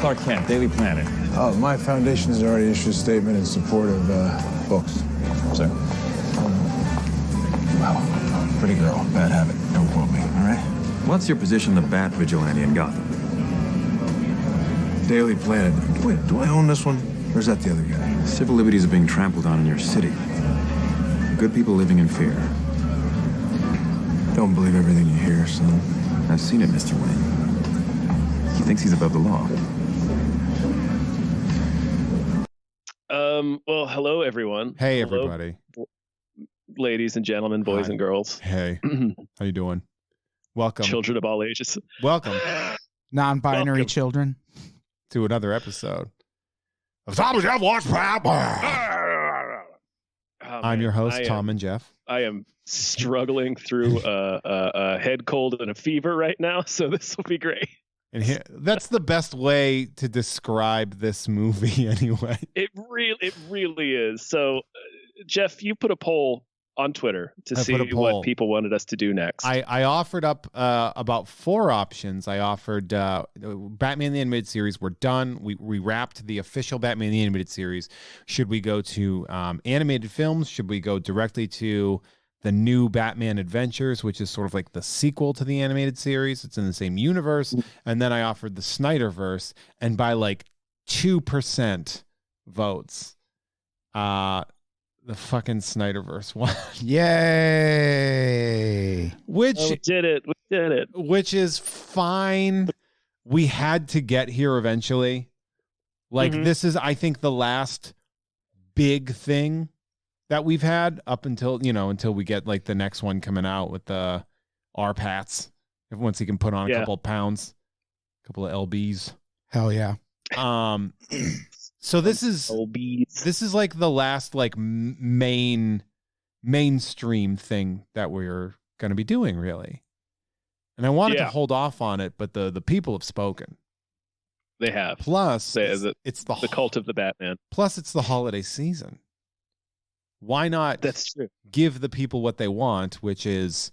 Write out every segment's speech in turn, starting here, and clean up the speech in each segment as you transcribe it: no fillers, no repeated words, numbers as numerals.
Clark Kent, Daily Planet. Oh, my foundation has already issued a statement in support of books. So, Well, pretty girl, bad habit. Don't quote me, all right? What's your position on the Bat Vigilante in Gotham? Daily Planet. Wait, do I own this one? Or is that the other guy? Civil liberties are being trampled on in your city. Good people living in fear. Don't believe everything you hear, son. I've seen it, Mr. Wayne. He thinks he's above the law. Well, hello, everyone. Hey, Hello, everybody. ladies and gentlemen, boys Hi. and girls, Hey, how you doing? Welcome. children of all ages. Welcome Non-binary Welcome. children. to another episode of Tom and Jeff Watch Oh, I'm man, your host, I am- Tom and Jeff. I am struggling through a head cold and a fever right now, so this will be great. And here, that's the best way to describe this movie anyway. It really is. So, Jeff, you put a poll on Twitter to I see put a poll. what people wanted us to do next. I offered up about 4 options. I offered Batman the Animated Series. We're done. We wrapped the official Batman the Animated Series. Should we go to animated films? Should we go directly to the new Batman Adventures, which is sort of like the sequel to the animated series? It's in the same universe. And then I offered the Snyderverse, and by like 2% votes, the fucking Snyderverse won. Yay. Which we did it. We did it. which is fine. We had to get here eventually. Like this is, I think, the last big thing that we've had up until, until we get like the next one coming out with the R-Pats. Once he can put on a couple of pounds, a couple of LBs. Hell yeah. So this is like the last like mainstream thing that we're going to be doing, really. And I wanted to hold off on it, but the people have spoken. They have. Plus, it's the cult of the Batman. Plus, it's the holiday season. Why not? That's true. Give the people what they want, which is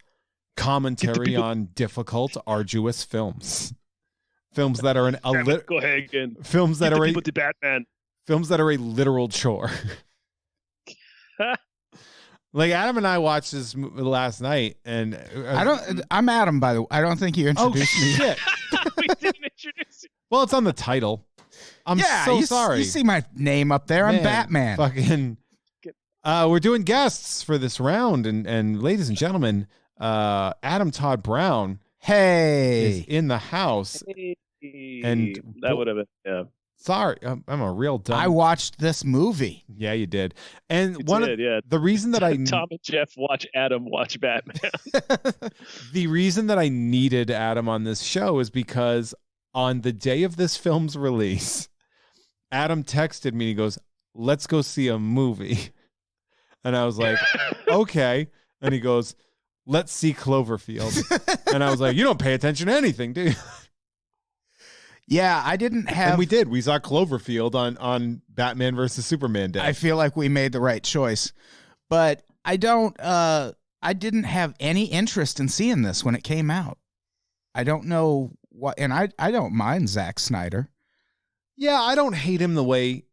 commentary on difficult, arduous films. Films that are Go ahead again. Films that are the Batman. Films that are a literal chore. Like Adam and I watched this last night, and I'm Adam, by the way. I don't think you introduced me. Shit. We didn't introduce you. Well, it's on the title. I'm so sorry. You see my name up there. I'm Batman. Fucking. We're doing guests for this round, and ladies and gentlemen, Adam Todd Brown, is in the house, and that would have been Sorry, I'm a real dumb. I watched this movie. Yeah, you did, and the reason that Tom and Jeff watch Adam watch Batman. The reason that I needed Adam on this show is because on the day of this film's release, Adam texted me. He goes, "Let's go see a movie." And I was like, okay. And he goes, "Let's see Cloverfield." And I was like, "You don't pay attention to anything, do you?" Yeah, I didn't have... And we did. We saw Cloverfield on Batman versus Superman Day. I feel like we made the right choice. But I didn't have any interest in seeing this when it came out. I don't know what... And I don't mind Zack Snyder. Yeah, I don't hate him the way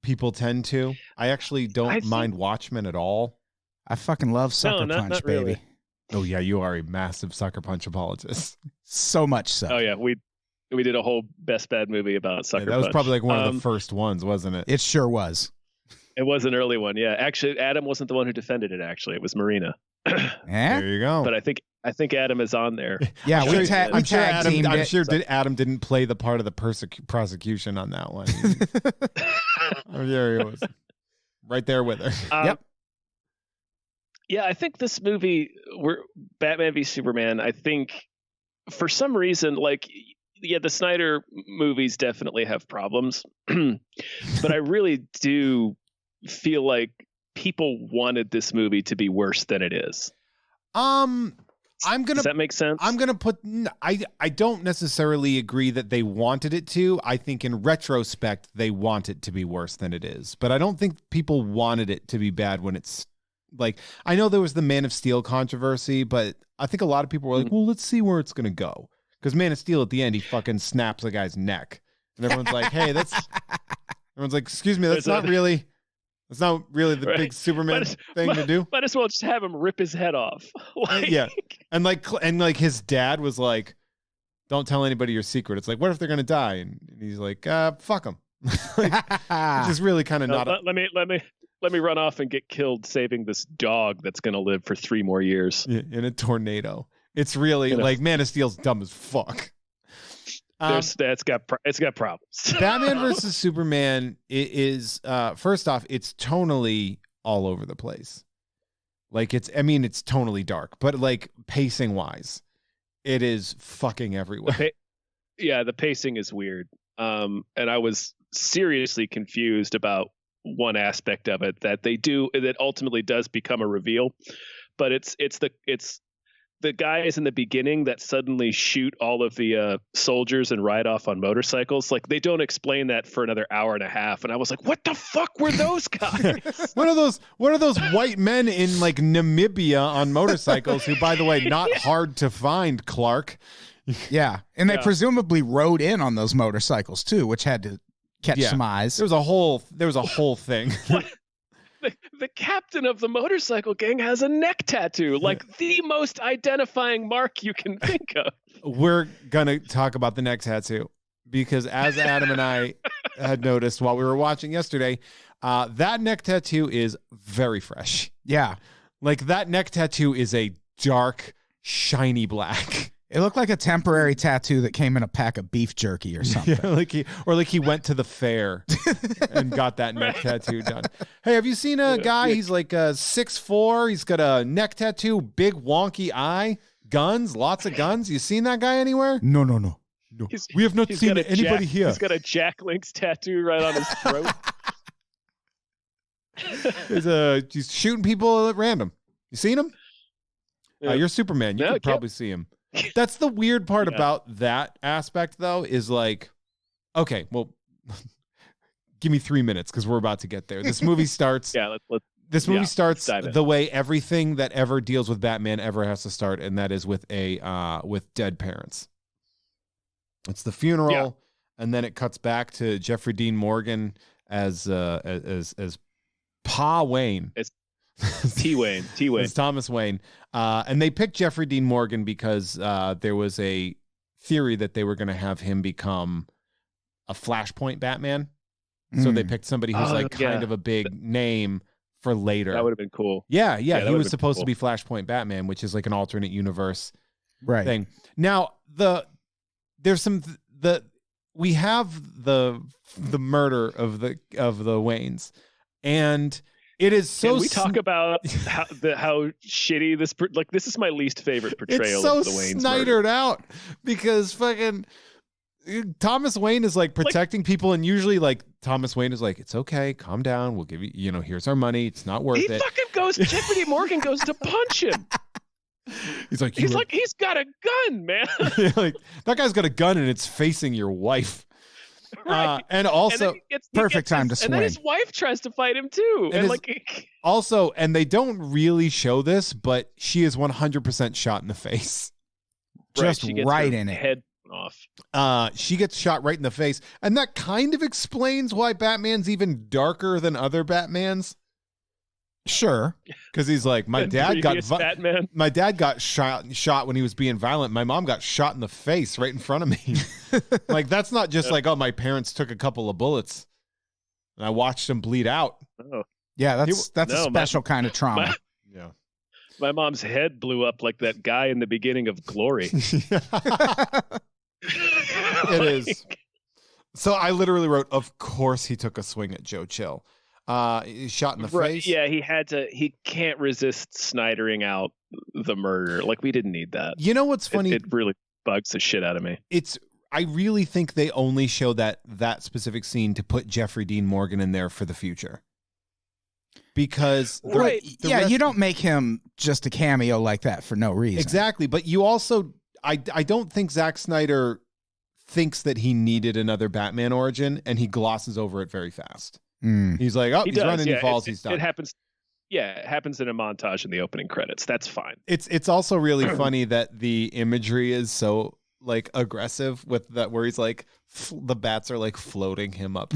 people tend to. I actually don't mind Watchmen at all. I fucking love Sucker Punch, not baby. really. Oh yeah, you are a massive Sucker Punch apologist. So much so. Oh yeah, we did a whole best bad movie about Sucker Punch. That was probably like one of the first ones, wasn't it? It sure was. It was an early one, yeah. Actually, Adam wasn't the one who defended it. Actually, it was Marina. There you go. But I think Adam is on there. Yeah, I'm we sure tag teamed I'm it. sure Adam didn't play the part of the prosecution on that one. Oh, there he was, right there with her. Yep. Yeah, I think this movie, Batman v Superman, I think for some reason, the Snyder movies definitely have problems, but I really do feel like people wanted this movie to be worse than it is. Does that make sense? I'm gonna put. I don't necessarily agree that they wanted it to. I think in retrospect they want it to be worse than it is, but I don't think people wanted it to be bad when it's like. I know there was the Man of Steel controversy, but I think a lot of people were like, "Well, let's see where it's gonna go." Because Man of Steel at the end, he fucking snaps a guy's neck, And everyone's like, hey, everyone's like, excuse me, that's not really the Right. big Superman thing to do. Might as well just have him rip his head off. Like, Yeah. And like his dad was like, don't tell anybody your secret. It's like, what if they're gonna die? And he's like, fuck them. Which is really kind of no, not. let me run off and get killed saving this dog that's gonna live for 3 more years. In a tornado. It's really like Man of Steel's dumb as fuck. It's got problems. Batman versus Superman is first off, it's tonally all over the place. Like it's tonally dark, but like pacing wise, it is fucking everywhere. The pacing is weird. And I was seriously confused about one aspect of it that ultimately does become a reveal, but it's the guys in the beginning that suddenly shoot all of the soldiers and ride off on motorcycles. Like they don't explain that for another hour and a half, and I was like, "What the fuck were those guys?" What are those white men in like Namibia on motorcycles? Who, by the way, not hard to find, Clark. Yeah, and they presumably rode in on those motorcycles too, which had to catch some eyes. There was a whole thing. The captain of the motorcycle gang has a neck tattoo, like the most identifying mark you can think of. We're gonna talk about the neck tattoo because, as Adam and I had noticed while we were watching yesterday, that neck tattoo is very fresh. Yeah, like that neck tattoo is a dark, shiny black. It looked like a temporary tattoo that came in a pack of beef jerky or something. Yeah, he went to the fair and got that neck tattoo done. Hey, have you seen a guy? He's like 6'4". He's got a neck tattoo, big wonky eye, guns, lots of guns. You seen that guy anywhere? No. We have not seen anybody here. He's got a Jack Link's tattoo right on his throat. He's shooting people at random. You seen him? Yeah. You're Superman. You could probably see him. That's the weird part about that aspect, though, is like, okay, well, give me 3 minutes because we're about to get there. This movie starts. This movie starts the way everything that ever deals with Batman ever has to start, and that is with with dead parents. It's the funeral, and then it cuts back to Jeffrey Dean Morgan as Pa Wayne. It's T Wayne. It's Thomas Wayne. And they picked Jeffrey Dean Morgan because there was a theory that they were going to have him become a Flashpoint Batman. So they picked somebody who's kind of a big name for later. That would have been cool. Yeah. He was supposed to be Flashpoint Batman, which is like an alternate universe thing. Now, we have the murder of the Waynes, and it is so. Can we talk about how shitty this? This is my least favorite portrayal of the Waynes. It's so Snydered out because fucking Thomas Wayne is like protecting people, and usually like Thomas Wayne is like, it's okay, calm down, we'll give you, here's our money, it's not worth it. Fucking goes. Jeffrey D. Morgan goes to punch him. He's like, he's got a gun, man. Like that guy's got a gun and it's facing your wife. Right. And also perfect time to swing. And then his wife tries to fight him too. And also, and they don't really show this, but she is 100% shot in the face. Just right in it. Head off. She gets shot right in the face. And that kind of explains why Batman's even darker than other Batmans. Sure. Because he's like, my dad got shot when he was being violent. My mom got shot in the face right in front of me. Like, that's not just like, oh, my parents took a couple of bullets and I watched them bleed out. Oh. Yeah, that's a special kind of trauma. My mom's head blew up like that guy in the beginning of Glory. It is. So I literally wrote, of course he took a swing at Joe Chill. He's shot in the face. Yeah, he can't resist Snydering out the murder. Like, we didn't need that. You know what's funny? It really bugs the shit out of me. I really think they only show that specific scene to put Jeffrey Dean Morgan in there for the future. Because you don't make him just a cameo like that for no reason. Exactly, but you also I don't think Zack Snyder thinks that he needed another Batman origin, and he glosses over it very fast. He's like, he's running, he falls, he's done. It happens. Yeah, it happens in a montage in the opening credits. That's fine. It's also really funny that the imagery is so like aggressive with that, where he's like the bats are like floating him up.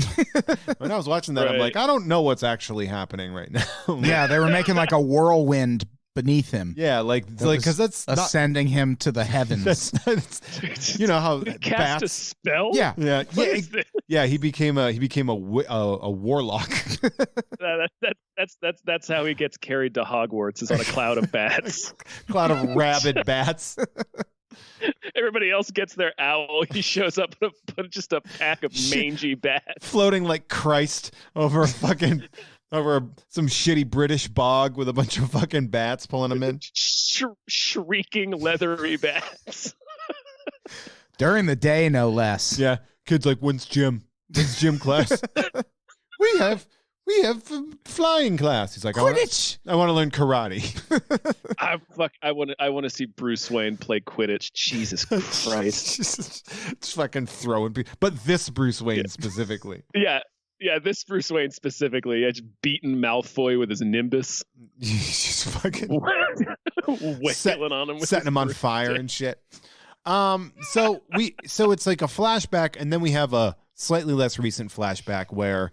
When I was watching that, I'm Right. like, I don't know what's actually happening right now. Yeah, they were making like a whirlwind beneath him. Yeah, like because that's not, ascending him to the heavens. that's you know how He cast a bats. spell. Yeah. Yeah, What yeah, is this? yeah. He became a warlock. That's how he gets carried to Hogwarts, is on a cloud of bats. Cloud of rabid bats. Everybody else gets their owl. He shows up with just a pack of mangy bats. Floating like Christ over over some shitty British bog with a bunch of fucking bats pulling him in. Shrieking leathery bats. During the day, no less. Yeah, kids like, when's gym? When's gym class? we have flying class. He's like, Quidditch. I want to learn karate. I want to see Bruce Wayne play Quidditch. Jesus Christ. Just fucking throwing people. But this Bruce Wayne specifically. Yeah, this Bruce Wayne specifically. It's beaten Malfoy with his Nimbus. He's just fucking wailing on him, with setting his him on broom. fire and shit. So it's like a flashback, and then we have a slightly less recent flashback where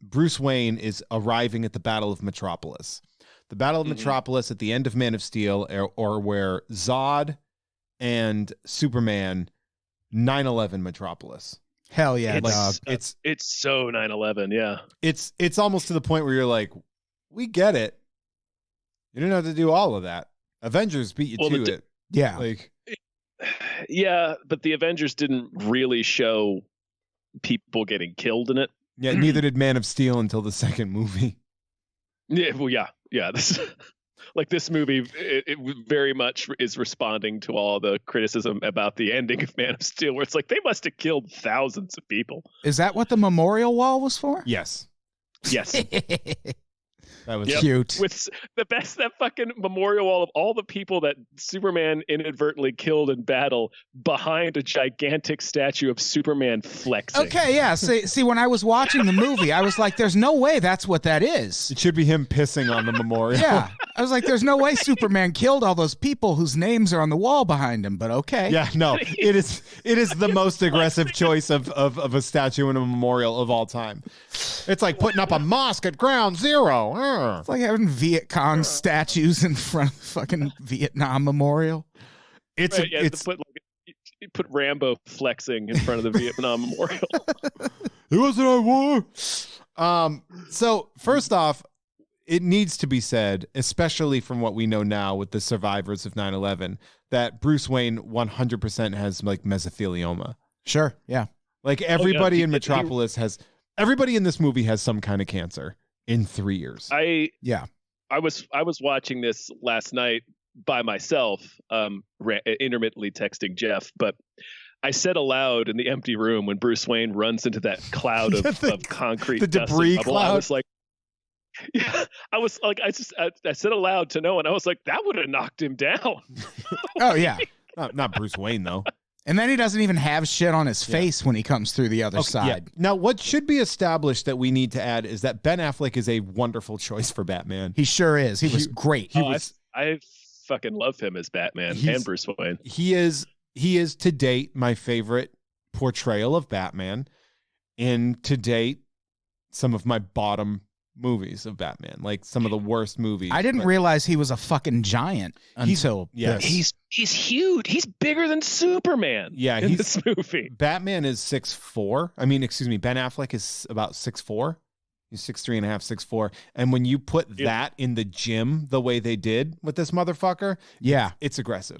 Bruce Wayne is arriving at the Battle of Metropolis. The Battle of Metropolis at the end of Man of Steel, or where Zod and Superman 9/11 Metropolis. Hell yeah, dog. It's so 9/11. Yeah. It's almost to the point where you're like, we get it. You didn't have to do all of that. Avengers beat you to it. Yeah. Like, Yeah, but the Avengers didn't really show people getting killed in it. yeah, neither did Man of Steel until the second movie. Yeah, well, yeah. This, like this movie, it very much is responding to all the criticism about the ending of Man of Steel, where it's like they must have killed thousands of people. Is that what the memorial wall was for? Yes. Yes, That was Yep. Cute. with that fucking memorial wall of all the people that Superman inadvertently killed in battle behind a gigantic statue of Superman flexing. Okay, yeah. See, when I was watching the movie, I was like, "There's no way that's what that is." It should be him pissing on the memorial. Yeah, I was like, "There's no way Superman killed all those people whose names are on the wall behind him." But okay, Yeah, no. It is the most aggressive choice of a statue and a memorial of all time. It's like putting up a mosque at ground zero. it's like having Viet Cong statues in front of the fucking Vietnam Memorial. It's Right, yeah, it's you put Rambo flexing in front of the Vietnam Memorial. it wasn't our war. So first off, it needs to be said, especially from what we know now with the survivors of 9/11, that Bruce Wayne 100% has like mesothelioma. Sure, yeah. Like everybody he- in he- Metropolis everybody in this movie has some kind of cancer in 3 years. Yeah. I was watching this last night by myself, intermittently texting Jeff, but I said aloud in the empty room when Bruce Wayne runs into that cloud of concrete, the dust and debris rubble, cloud. I was like, yeah, I said aloud to no one. I was like, that would have knocked him down. Oh yeah. Not Bruce Wayne though. And then he doesn't even have shit on his face when he comes through the other Yeah. side. Now, what should be established that we need to add is that Ben Affleck is a wonderful choice for Batman. He sure is. He was great. I fucking love him as Batman He's- and Bruce Wayne. He is to date my favorite portrayal of Batman, and to date some of my bottom movies of Batman, like some of the worst movies. I didn't but realize he was a fucking giant until yes. this. He's huge. He's bigger than Superman. Yeah, in he's- this movie. Batman is 6'4". I mean, excuse me, Ben Affleck is about 6'4". He's 6'3.5", 6'4". And when you put that in the gym the way they did with this motherfucker, Yeah. it's aggressive.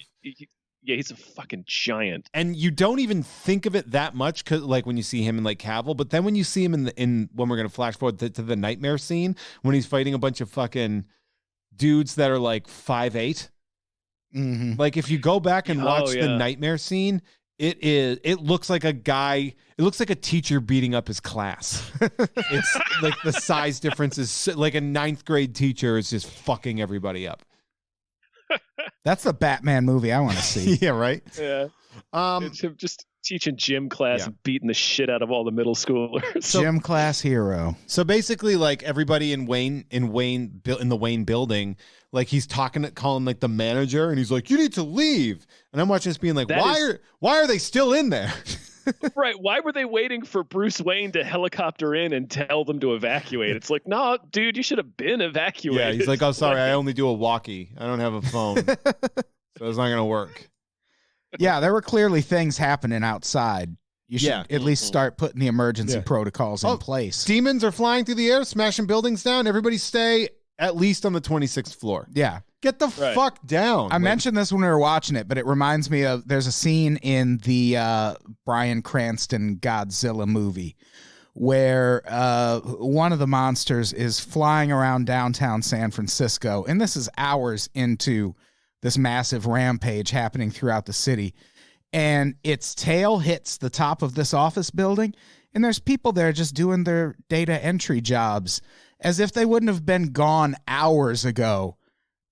Yeah, he's a fucking giant. And you don't even think of it that much, cause like when you see him in like Cavill, but then when you see him in when we're gonna flash forward to the Nightmare scene when he's fighting a bunch of fucking dudes that are like 5'8". Mm-hmm. Like if you go back and watch the yeah. Nightmare scene, it looks like a guy. It looks like a teacher beating up his class. It's like the size difference is like a 9th grade teacher is just fucking everybody up. That's the Batman movie I want to see. Yeah, right. Yeah. It's him just teaching gym class and beating the shit out of all the middle schoolers. Gym class hero. So basically, like everybody in the Wayne building, like he's calling like the manager, and he's like, "You need to leave." And I'm watching this, being like, That "Why are they still in there?" Right. Why were they waiting for Bruce Wayne to helicopter in and tell them to evacuate? It's like, no, dude, you should have been evacuated. Yeah, he's like, oh, sorry, I only do a walkie. I don't have a phone. So it's not going to work. Yeah, there were clearly things happening outside. You should Yeah. at least start putting the emergency Yeah. protocols in place. Demons are flying through the air, smashing buildings down. Everybody stay at least on the 26th floor. Yeah. Get the Right. fuck down. I mentioned this when we were watching it, but it reminds me of there's a scene in the Bryan Cranston Godzilla movie where one of the monsters is flying around downtown San Francisco, and this is hours into this massive rampage happening throughout the city, and its tail hits the top of this office building, and there's people there just doing their data entry jobs as if they wouldn't have been gone hours ago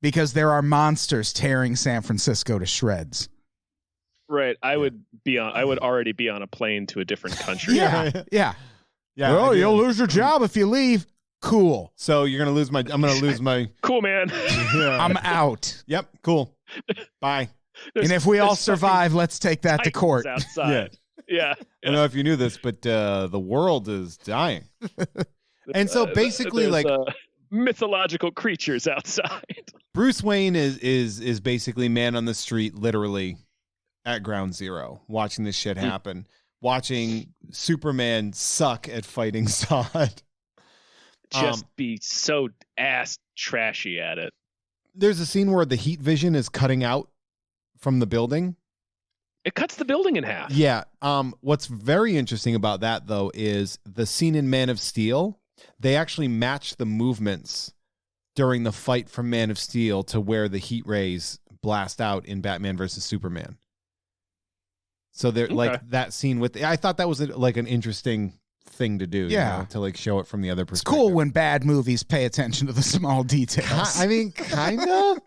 because there are monsters tearing San Francisco to shreds. Right. I would already be on a plane to a different country. Yeah. Yeah. Yeah. Oh, I do. you'll lose your job if you leave. Cool. So you're going to lose I'm going to lose my. Cool, man. Yeah. I'm out. Yep. Cool. Bye. And if we all There's fucking survive, let's take that to titans court. outside. Yeah. I don't know if you knew this, but the world is dying. And so basically, There's, like, mythological creatures outside. Bruce Wayne is basically man on the street, literally at ground zero, watching this shit happen, watching Superman suck at fighting Zod. Just be so ass trashy at it. There's a scene where the heat vision is cutting out from the building. It cuts the building in half. Yeah. What's very interesting about that, though, is the scene in Man of Steel. They actually match the movements during the fight from Man of Steel to where the heat rays blast out in Batman versus Superman. So they're like that scene with. I thought that was like an interesting thing to do. Yeah. You know, to like show it from the other It's perspective. cool when bad movies pay attention to the small details. I mean, kind of.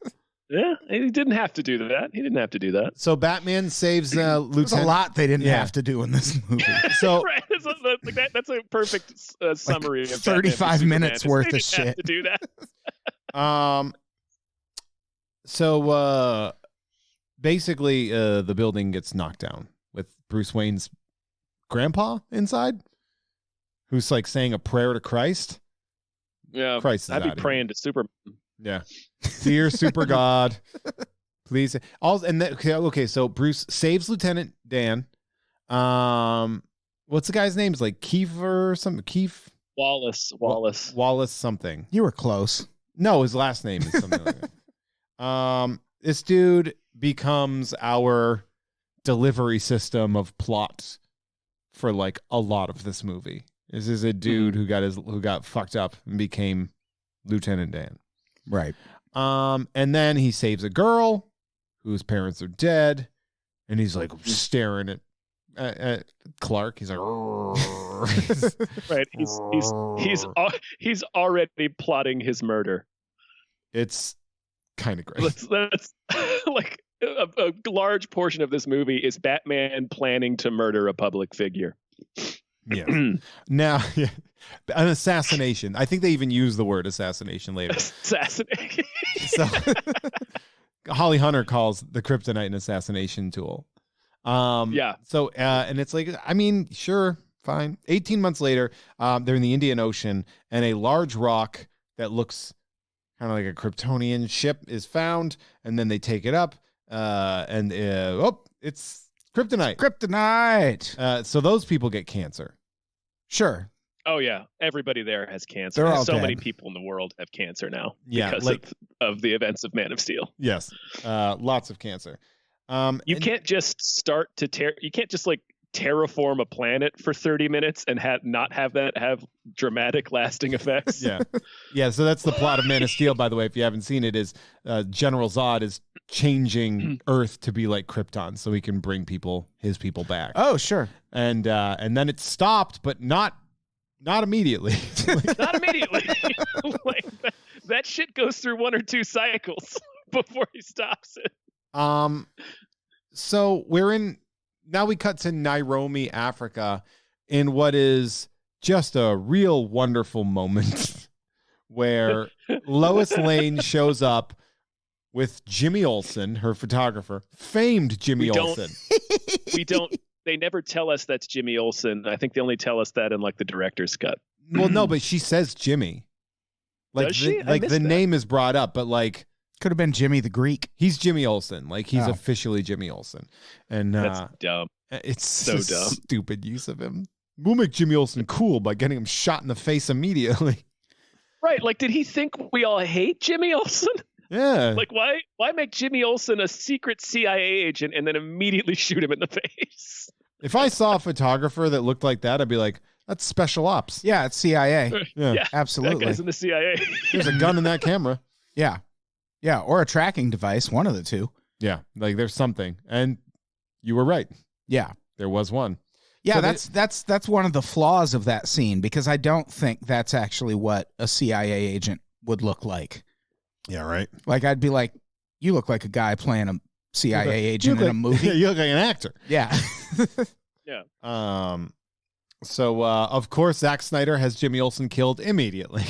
Yeah, he didn't have to do that. He didn't have to do that. So Batman saves There's a Lieutenant. lot they didn't Yeah. have to do in this movie. So Right. That's a perfect summary of 35 Batman v minutes Superman. worth They of didn't have shit. to do that. So basically, the building gets knocked down with Bruce Wayne's grandpa inside, who's like saying a prayer to Christ. Yeah, Christ is I'd be outta here. praying to Superman. Yeah, dear super God, please. Okay. So Bruce saves Lieutenant Dan. What's the guy's name? Is like Kiefer or something? Wallace. Wallace something. You were close. No, his last name is something like that. This dude becomes our delivery system of plot for like a lot of this movie. This is a dude who got fucked up and became Lieutenant Dan. Right. And then he saves a girl whose parents are dead, and he's like staring at Clark. He's like, Right. He's already plotting his murder. It's kind of great. That's like a large portion of this movie is Batman planning to murder a public figure. Yeah. Now, an assassination. I think they even use the word assassination later. Assassinate. So, Holly Hunter calls the kryptonite an assassination tool. Yeah. So, and it's like, I mean, sure, fine. 18 months later, they're in the Indian Ocean, and a large rock that looks kind of like a Kryptonian ship is found, and then they take it up, and it's kryptonite. Kryptonite. So those people get cancer. Sure. Oh yeah, everybody there has cancer. They're all So dead. many people in the world have cancer now Yeah, because like- of the events of Man of Steel. Yes, lots of cancer. You can't just start to you can't just like terraform a planet for 30 minutes and not have that have dramatic lasting effects. Yeah. So that's the plot of Man of Steel. By the way, if you haven't seen it, is General Zod is changing Earth to be like Krypton, so he can bring his people back. Oh, sure. And then it stopped, but not immediately. Not immediately. Like that shit goes through one or two cycles before he stops it. So now we cut to Nairobi, Africa, in what is just a real wonderful moment where Lois Lane shows up with Jimmy Olsen, her photographer, famed Jimmy Olsen. We don't they never tell us that's Jimmy Olsen. I think they only tell us that in like the director's cut. Well, no, but she says Jimmy. Like Does she? I like missed the that. name is brought up, but like Could have been Jimmy the Greek. he's Jimmy Olsen. Like he's Oh. officially Jimmy Olsen. And That's dumb. it's so a dumb. stupid use of him. We'll make Jimmy Olsen cool by getting him shot in the face immediately. Right. Like, did he think we all hate Jimmy Olsen? Yeah. Like, why make Jimmy Olsen a secret CIA agent and then immediately shoot him in the face? If I saw a photographer that looked like that, I'd be like, that's special ops. Yeah, it's CIA. Yeah. Yeah, that Absolutely. guy's in the CIA. There's a gun in that camera. Yeah. Yeah. Or a tracking device, one of the two. Yeah. Like there's something. And you were right. Yeah. There was one. Yeah, So that's one of the flaws of that scene because I don't think that's actually what a CIA agent would look like. Yeah, right. Like I'd be like, you look like a guy playing a CIA agent in a movie. You look like an actor. Yeah. So of course Zack Snyder has Jimmy Olsen killed immediately.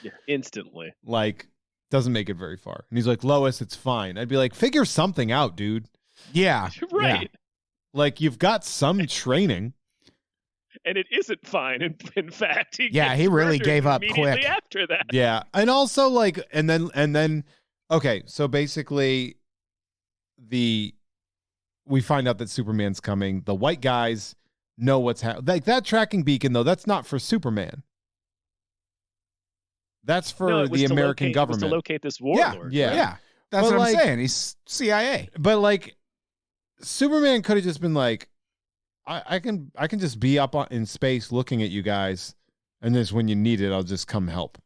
Yeah, instantly. Like doesn't make it very far. And he's like, Lois, it's fine. I'd be like, figure something out, dude. Yeah. Right. Like you've got some training. And it isn't fine. In fact, he Yeah, gets he really murdered gave up immediately quick. after that. Yeah. And also like and then okay, so basically we find out that Superman's coming. The white guys know what's happening. Like that tracking beacon though, that's not for Superman. That's for No, it was the to American locate- it was government. to locate this Yeah. warlord. Yeah. right? Yeah. That's But what I'm like- saying. He's CIA. But like Superman could have just been like, I can just be up in space looking at you guys, and just when you need it, I'll just come help.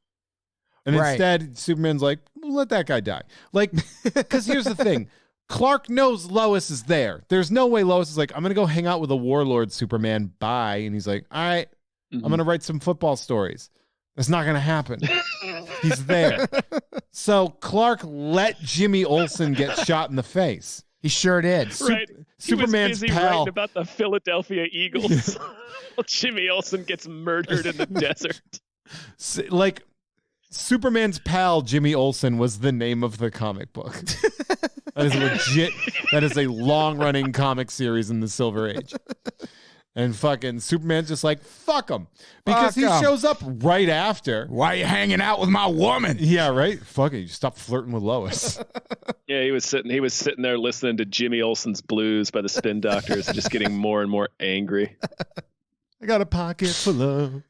And Right. instead, Superman's like, well, let that guy die. Like, because here's the thing. Clark knows Lois is there. There's no way Lois is like, I'm going to go hang out with a warlord, Superman. Bye. And he's like, all right, I'm going to write some football stories. That's not going to happen. He's there. So Clark let Jimmy Olsen get shot in the face. He sure did. Right. Superman's he was busy pal. writing about the Philadelphia Eagles. While Jimmy Olsen gets murdered in the desert. Like Superman's pal Jimmy Olsen was the name of the comic book. That is legit. That is a long-running comic series in the Silver Age. And fucking Superman's just like, fuck him. Because Fuck he 'em. shows up right after. Why are you hanging out with my woman? Yeah, right? Fuck it. You stop flirting with Lois. Yeah, he was sitting there listening to Jimmy Olsen's Blues by the Spin Doctors and just getting more and more angry. I got a pocket full of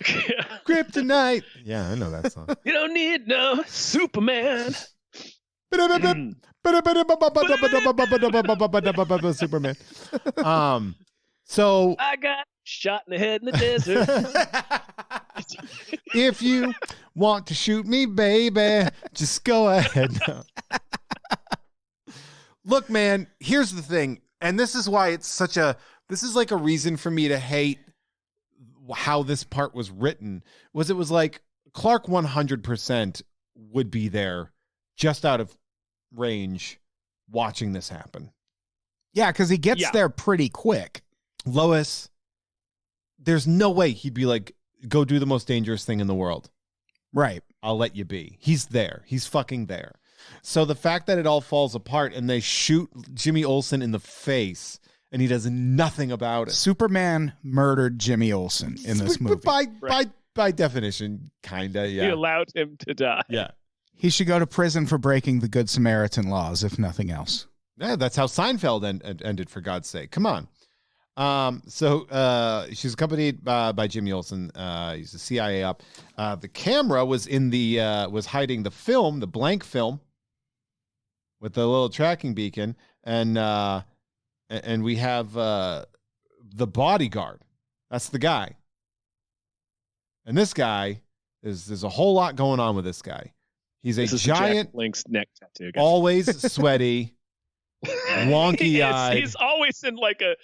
kryptonite. Yeah, I know that song. You don't need no Superman. Superman. So I got shot in the head in the desert. if you want to shoot me, baby, just go ahead. Look, man, here's the thing. And this is why this is like a reason for me to hate how this part was written. It was like Clark 100% would be there just out of range watching this happen. Yeah, because he gets Yeah. there pretty quick. Lois, there's no way he'd be like, go do the most dangerous thing in the world. Right. I'll let you be. He's there. He's fucking there. So the fact that it all falls apart and they shoot Jimmy Olsen in the face and he does nothing about it. Superman murdered Jimmy Olsen in this movie. By definition, kinda, He yeah. allowed him to die. Yeah. He should go to prison for breaking the Good Samaritan laws, if nothing else. Yeah, that's how Seinfeld ended, for God's sake. Come on. So she's accompanied by Jimmy Olsen. He's a CIA op. The camera was was hiding the film, the blank film, with the little tracking beacon, and we have the bodyguard. That's the guy. And this guy there's a whole lot going on with this guy. He's a This is the Jack giant, Link's neck tattoo. guys. always sweaty, wonky He is. eyed. He's always in like a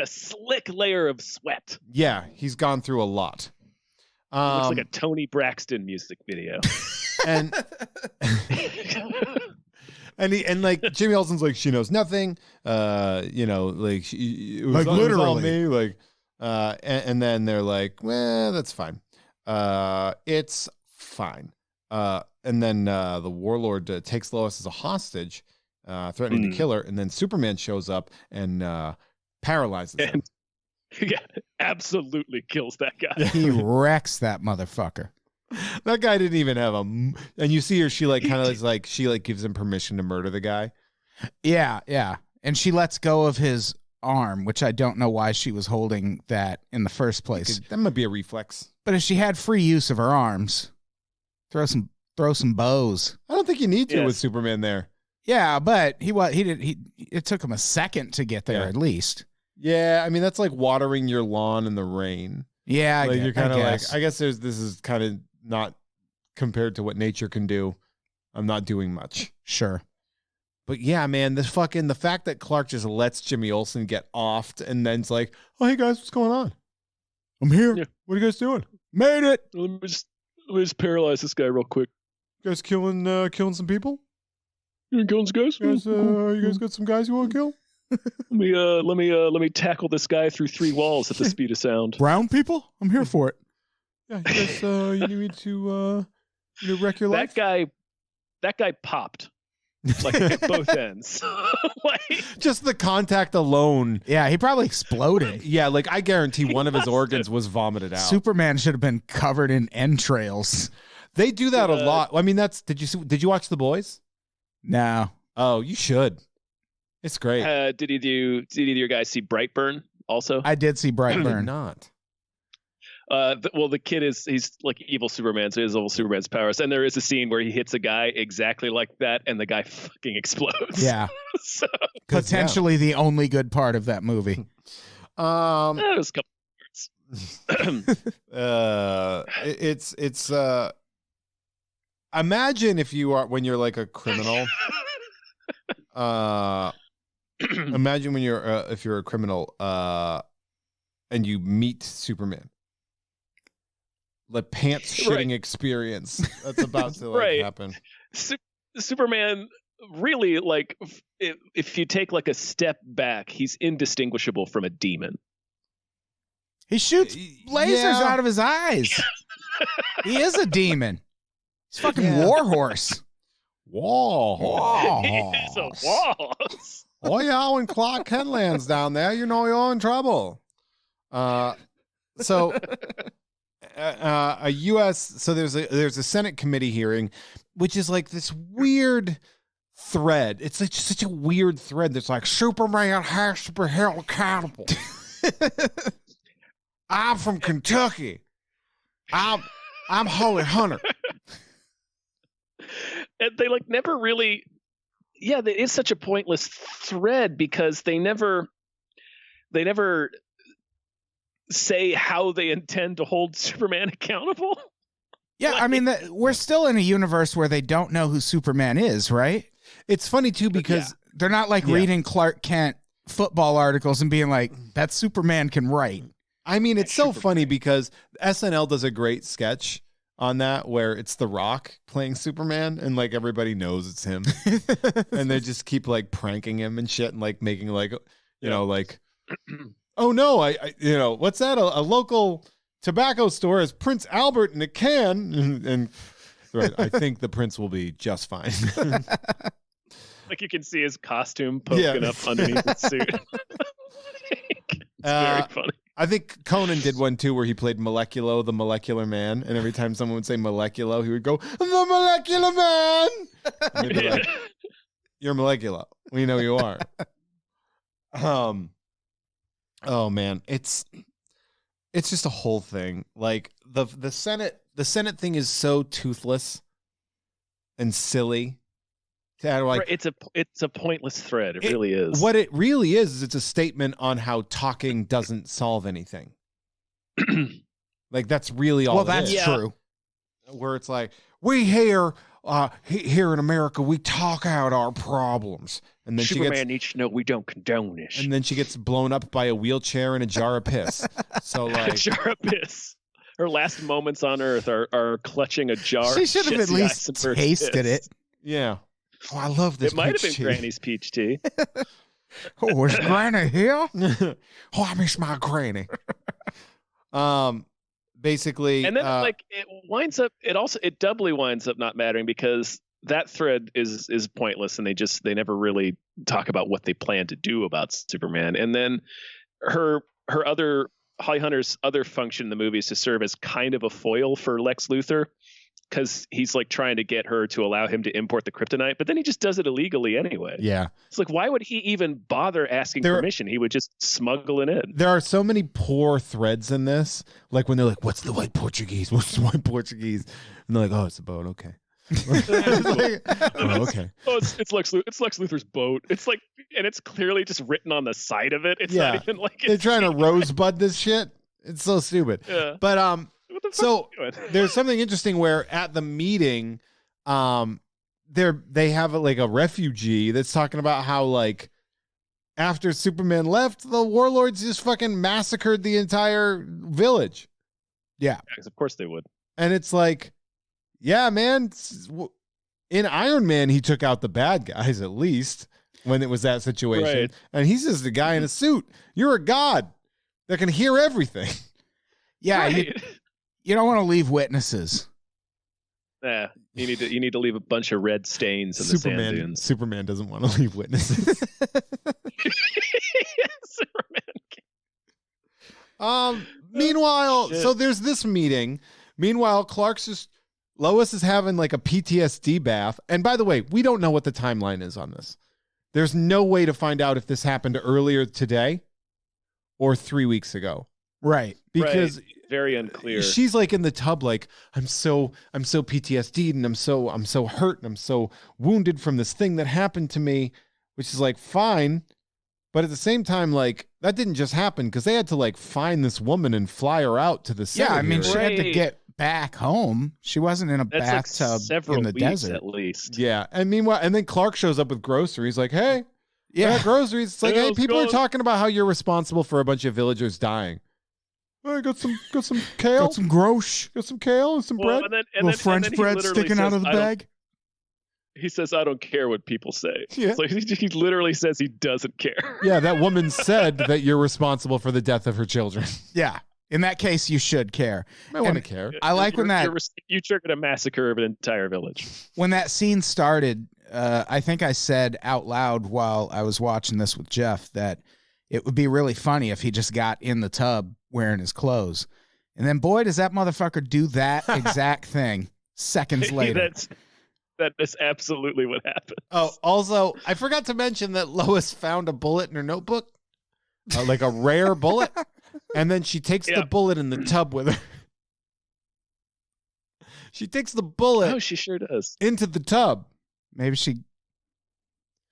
slick layer of sweat. Yeah, he's gone through a lot. Looks like a Tony Braxton music video. and and like Jimmy Olsen's like, she knows nothing. Like it was Like, all literally. me. Like, and then they're like, well, that's fine. It's fine. And then the warlord takes Lois as a hostage, threatening to kill her. And then Superman shows up and paralyzes him. And yeah, absolutely kills that guy. He wrecks that motherfucker. That guy didn't even have and you see her, she like kind of is like, she like gives him permission to murder the guy. Yeah, yeah. And she lets go of his arm, which I don't know why she was holding that in the first place. That might be a reflex. But if she had free use of her arms, throw some bows. I don't think you need to Yes. with Superman there. Yeah, but it took him a second to get there Yeah. at least. Yeah, I mean that's like watering your lawn in the rain. Yeah, Like you're kind of like, guess. I guess this is kind of not compared to what nature can do. I'm not doing much. Sure. But yeah, man, the fact that Clark just lets Jimmy Olsen get offed and then's like, oh hey guys, what's going on? I'm here. Yeah. What are you guys doing? Made it. Let me just paralyze this guy real quick. You guys killing some people? You killing some guys? You guys got some guys you want to kill? Let me tackle this guy through 3 walls at the speed of sound. Brown people? I'm here for it. Yeah, you guys, you need me to wreck your life? That guy popped like at both ends. Like, Just the contact alone. Yeah, he probably exploded. Yeah, like I guarantee one of his organs was vomited out. Superman should have been covered in entrails. They do that a lot. I mean, did you watch The Boys? No. Oh, you should. It's great. did either of your guys see Brightburn also? I did see I did Brightburn. not. The kid he's like evil Superman, so he has evil Superman's powers. And there is a scene where he hits a guy exactly like that, and the guy fucking explodes. Yeah. So Potentially the only good part of that movie. that was a couple It's imagine if you are when you're like a criminal. Imagine when if you're a criminal and you meet Superman. The pants shitting experience that's about to Right. happen. Superman really, like, if you take like a step back, he's indistinguishable from a demon. He shoots lasers Yeah. out of his eyes. He is a demon. He's fucking Yeah. Warhorse. Whoa. He's a walls. Oh yeah, when Clark Kent lands down there, you know you're in trouble. So a U.S. So there's a Senate committee hearing, which is like this weird thread. It's like such a weird thread. That's like Superman has to be held accountable. I'm from Kentucky. I'm Holly Hunter. And they like never really. Yeah, it is such a pointless thread because they never say how they intend to hold Superman accountable. Yeah, I mean, we're still in a universe where they don't know who Superman is, right? It's funny too because They're not like reading Clark Kent football articles and being like, that Superman can write. I mean, it's so funny because SNL does a great sketch on that where it's The Rock playing Superman and like everybody knows it's him. And they just keep like pranking him and shit and like making like, you know, like, oh no, I you know, what's that? A local tobacco store has Prince Albert in a can. And right, I think the prince will be just fine. Like you can see his costume poking up underneath his suit. It's very funny. I think Conan did one too where he played Moleculo, the molecular man. And every time someone would say Moleculo, he would go, the molecular man. And they'd be like, you're Moleculo. We know you are. Oh man, it's just a whole thing. Like the Senate thing is so toothless and silly. Like, It's a pointless thread. It really is. What it really is it's a statement on how talking doesn't solve anything. Like that's really all. Well, that's true. Where it's like we here in America we talk out our problems, and then Superman needs to know we don't condone this. and then she gets blown up by a wheelchair and a jar of piss. So like, jar of piss. Her last moments on Earth are clutching a jar. She of should have at Jesse least Eisenberg's tasted piss. it. yeah. Oh, I love this. It might have peach been tea. Granny's peach tea. Oh, is Granny here? Oh, I miss my granny. Basically, And then like it winds up. It doubly winds up not mattering because that thread is pointless, and they never really talk about what they plan to do about Superman. And then her other Holly Hunter's other function in the movie is to serve as kind of a foil for Lex Luthor, because he's like trying to get her to allow him to import the kryptonite, but then he just does it illegally anyway. Yeah. It's like, why would he even bother asking permission? He would just smuggle it in. There are so many poor threads in this. Like when they're like, what's the white Portuguese? What's the white Portuguese? And they're like, oh, it's a boat. Okay. Like, oh, okay. Oh, it's Lex Luthor's boat. It's like, and it's clearly just written on the side of it. It's Yeah. not even like They're trying to rosebud this shit. It's so stupid. Yeah. But What the fuck so are you doing? there's something interesting where at the meeting, they have like a refugee that's talking about how like after Superman left, the warlords just fucking massacred the entire village. Yeah. Yeah, 'cause of course they would. And it's like, yeah, man. In Iron Man, he took out the bad guys at least when it was that situation. Right. And he's just a guy in a suit. You're a god that can hear everything. Yeah. Right. You don't want to leave witnesses. Yeah, you need to leave a bunch of red stains in the sand dunes. Superman doesn't want to leave witnesses. Superman. Meanwhile, Shit. so there's this meeting. Meanwhile, Lois is having like a PTSD bath. And by the way, we don't know what the timeline is on this. There's no way to find out if this happened earlier today or 3 weeks ago. Right. Because Very unclear. she's like in the tub, like, I'm so PTSD'd and I'm so hurt and I'm so wounded from this thing that happened to me, which is like fine. But at the same time, like, that didn't just happen because they had to like find this woman and fly her out to the city. Yeah, I mean, here. she had to Right. get back home. She wasn't in a That's like bathtub several in the weeks desert. at least. Yeah. And meanwhile, and then Clark shows up with groceries, like, hey, Yeah. groceries. It's like, Hey, hey, let's people go. are talking about how you're responsible for a bunch of villagers dying. I got some kale. Got some grosh. Got some kale and some Well, bread. and then, Little French he bread literally sticking out says, of the "I don't-" bag. He says, "I don't care what people say." Yeah. So he literally says he doesn't care. Yeah, that woman said that you're responsible for the death of her children. Yeah. In that case, you should care. I want to And care. I like when you triggered a massacre of an entire village. when that scene started, I think I said out loud while I was watching this with Jeff that it would be really funny if he just got in the tub wearing his clothes. And then, boy, does that motherfucker do that exact thing seconds later. That is absolutely what happened. Oh, also, I forgot to mention that Lois found a bullet in her notebook, like a rare bullet, and then she takes Yeah. the bullet in the tub with her. She takes the bullet Oh, she sure does. into the tub. Maybe she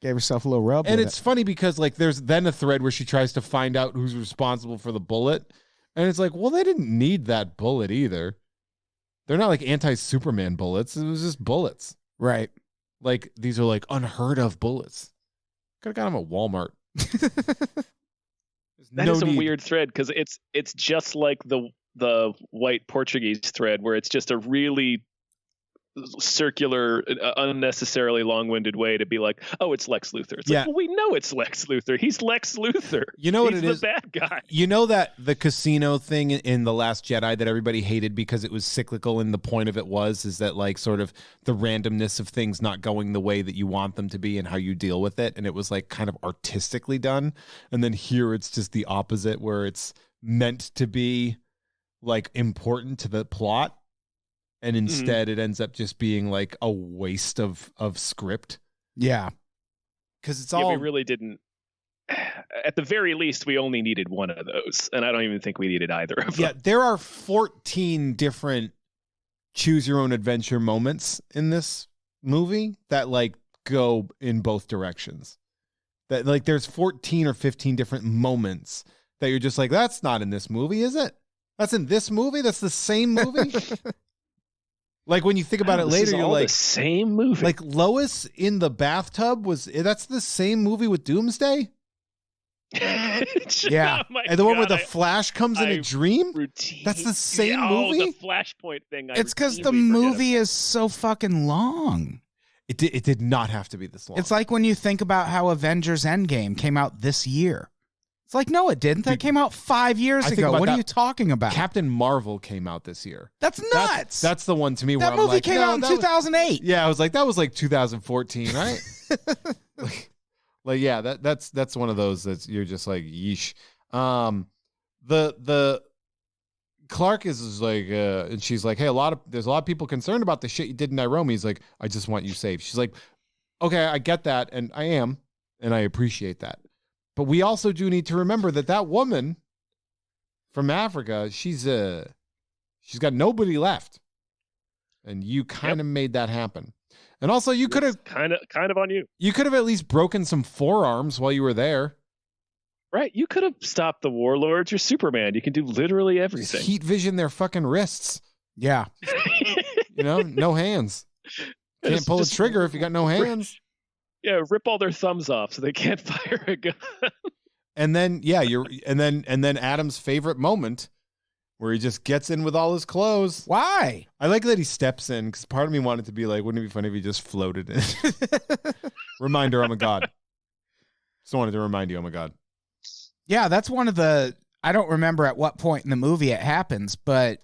gave herself a little rub. And with it's funny because like there's then a thread where she tries to find out who's responsible for the bullet. And it's like, well, they didn't need that bullet either. They're not like anti-Superman bullets. It was just bullets. it. Right. Like these are like unheard of bullets. Could have got them at Walmart. That is a weird thread because it's just like the white Portuguese thread where it's just a really circular, unnecessarily long-winded way to be like, oh, it's Lex Luthor. It's Yeah. like, well, we know it's Lex Luthor. He's Lex Luthor. You know what He's it is? the bad guy. You know that the casino thing in The Last Jedi that everybody hated because it was cyclical and the point of it is that like sort of the randomness of things not going the way that you want them to be and how you deal with it. And it was like kind of artistically done. And then here it's just the opposite where it's meant to be like important to the plot. And instead it ends up just being like a waste of script. Yeah. Because it's Yeah, all we really didn't. At the very least, we only needed one of those, and I don't even think we needed either of them. Yeah, there are 14 different choose your own adventure moments in this movie that like go in both directions. That like there's 14 or 15 different moments that you're just like, that's not in this movie, is it? That's in this movie? That's the same movie? Like when you think about it This is later, you're all like, the same movie. like Lois in the bathtub that's the same movie with Doomsday? Yeah. Oh my And the one where God, the Flash comes in I a dream? routine. That's the same Oh, movie? the Flashpoint thing. I It's because the routinely forget movie is so fucking long. It did not have to be this long. It's like when you think about how Avengers Endgame came out this year. It's like, no, it didn't. That came out 5 years I think ago. about What are that- you talking about? Captain Marvel came out this year. That's nuts. That's the one to me where that I'm movie like, came no, out in that was- 2008. Yeah, I was like, that was like 2014, right? like yeah, that's one of those that's you're just like, yeesh. The Clark is like, and she's like, hey, there's a lot of people concerned about the shit you did in Nairobi. He's like, I just want you safe. She's like, okay, I get that, and I am, and I appreciate that. But we also do need to remember that woman from Africa, she's got nobody left, and you kind of made that happen. And also, you could have kind of on you. You could have at least broken some forearms while you were there. Right, you could have stopped the warlords. You're Superman. You can do literally Just everything. heat vision their fucking wrists. Yeah. No hands. Can't pull a trigger if you got no hands. Yeah, rip all their thumbs off so they can't fire a gun. And then and then Adam's favorite moment where he just gets in with all his clothes. Why? I like that he steps in because part of me wanted to be like, wouldn't it be funny if he just floated in? Reminder, I'm a god. Just wanted to remind you, I'm a god. Yeah, that's one of the. I don't remember at what point in the movie it happens, but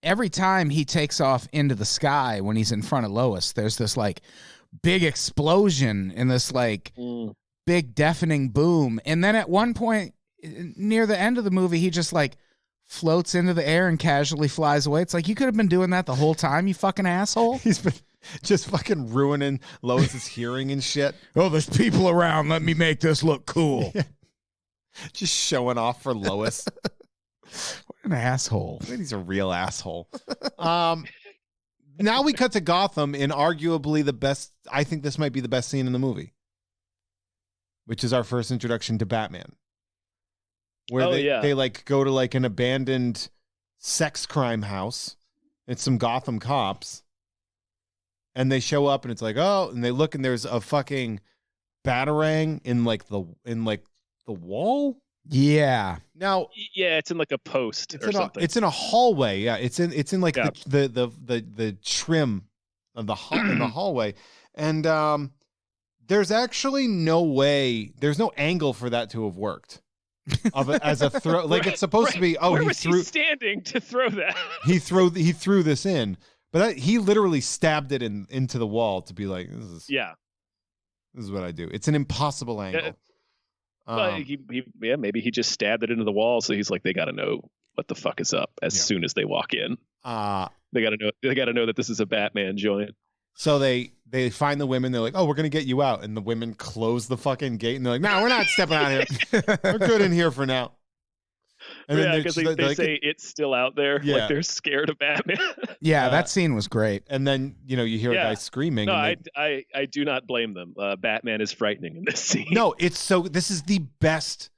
every time he takes off into the sky when he's in front of Lois, there's this like big explosion and this like big deafening boom. And then at one point near the end of the movie, he just like floats into the air and casually flies away. It's like, you could have been doing that the whole time, you fucking asshole. He's been just fucking ruining Lois's hearing and shit. Oh, there's people around. Let me make this look cool. Yeah. Just showing off for Lois. What an asshole. He's a real asshole. Now we cut to Gotham in arguably the best. I think this might be the best scene in the movie, which is our first introduction to Batman. Where they like go to like an abandoned sex crime house. It's some Gotham cops. And they show up and it's like, oh, and they look and there's a fucking Batarang in the wall. Yeah. Now, yeah, it's in like a post or something. It's in a hallway. Yeah, it's in like Yeah. the trim of the in the hallway, and there's actually no way. There's no angle for that to have worked. As a throw, like it's supposed to be. Oh, where he was threw. he standing to throw that? He threw this in, but he literally stabbed it into the wall to be like, this is what I do. It's an impossible angle. But maybe he just stabbed it into the wall, so he's like, they got to know what the fuck is up as soon as they walk in. They got to know that this is a Batman joint. So they find the women. They're like, oh, we're gonna get you out, and the women close the fucking gate, and they're like, no, we're not stepping out here. We're good in here for now. And Yeah, because they say it's still out there. Yeah. Like they're scared of Batman. Yeah, that scene was great. And then you hear a guy screaming. No, and I do not blame them. Batman is frightening in this scene. No, this is the best.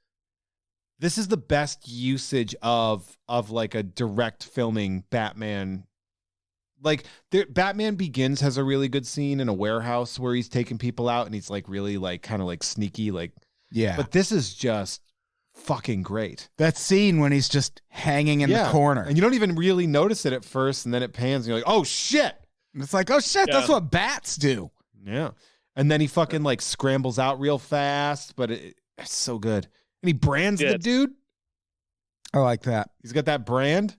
This is the best usage of like a direct filming Batman. Like Batman Begins has a really good scene in a warehouse where he's taking people out and he's like really like kind of like sneaky like. Yeah. But this is just fucking great. That scene when he's just hanging in the corner. And you don't even really notice it at first, and then it pans and you're like, oh shit. And it's like, oh shit, that's what bats do. Yeah. And then he fucking like scrambles out real fast, but it's so good. And he brands the dude. I like that. He's got that brand.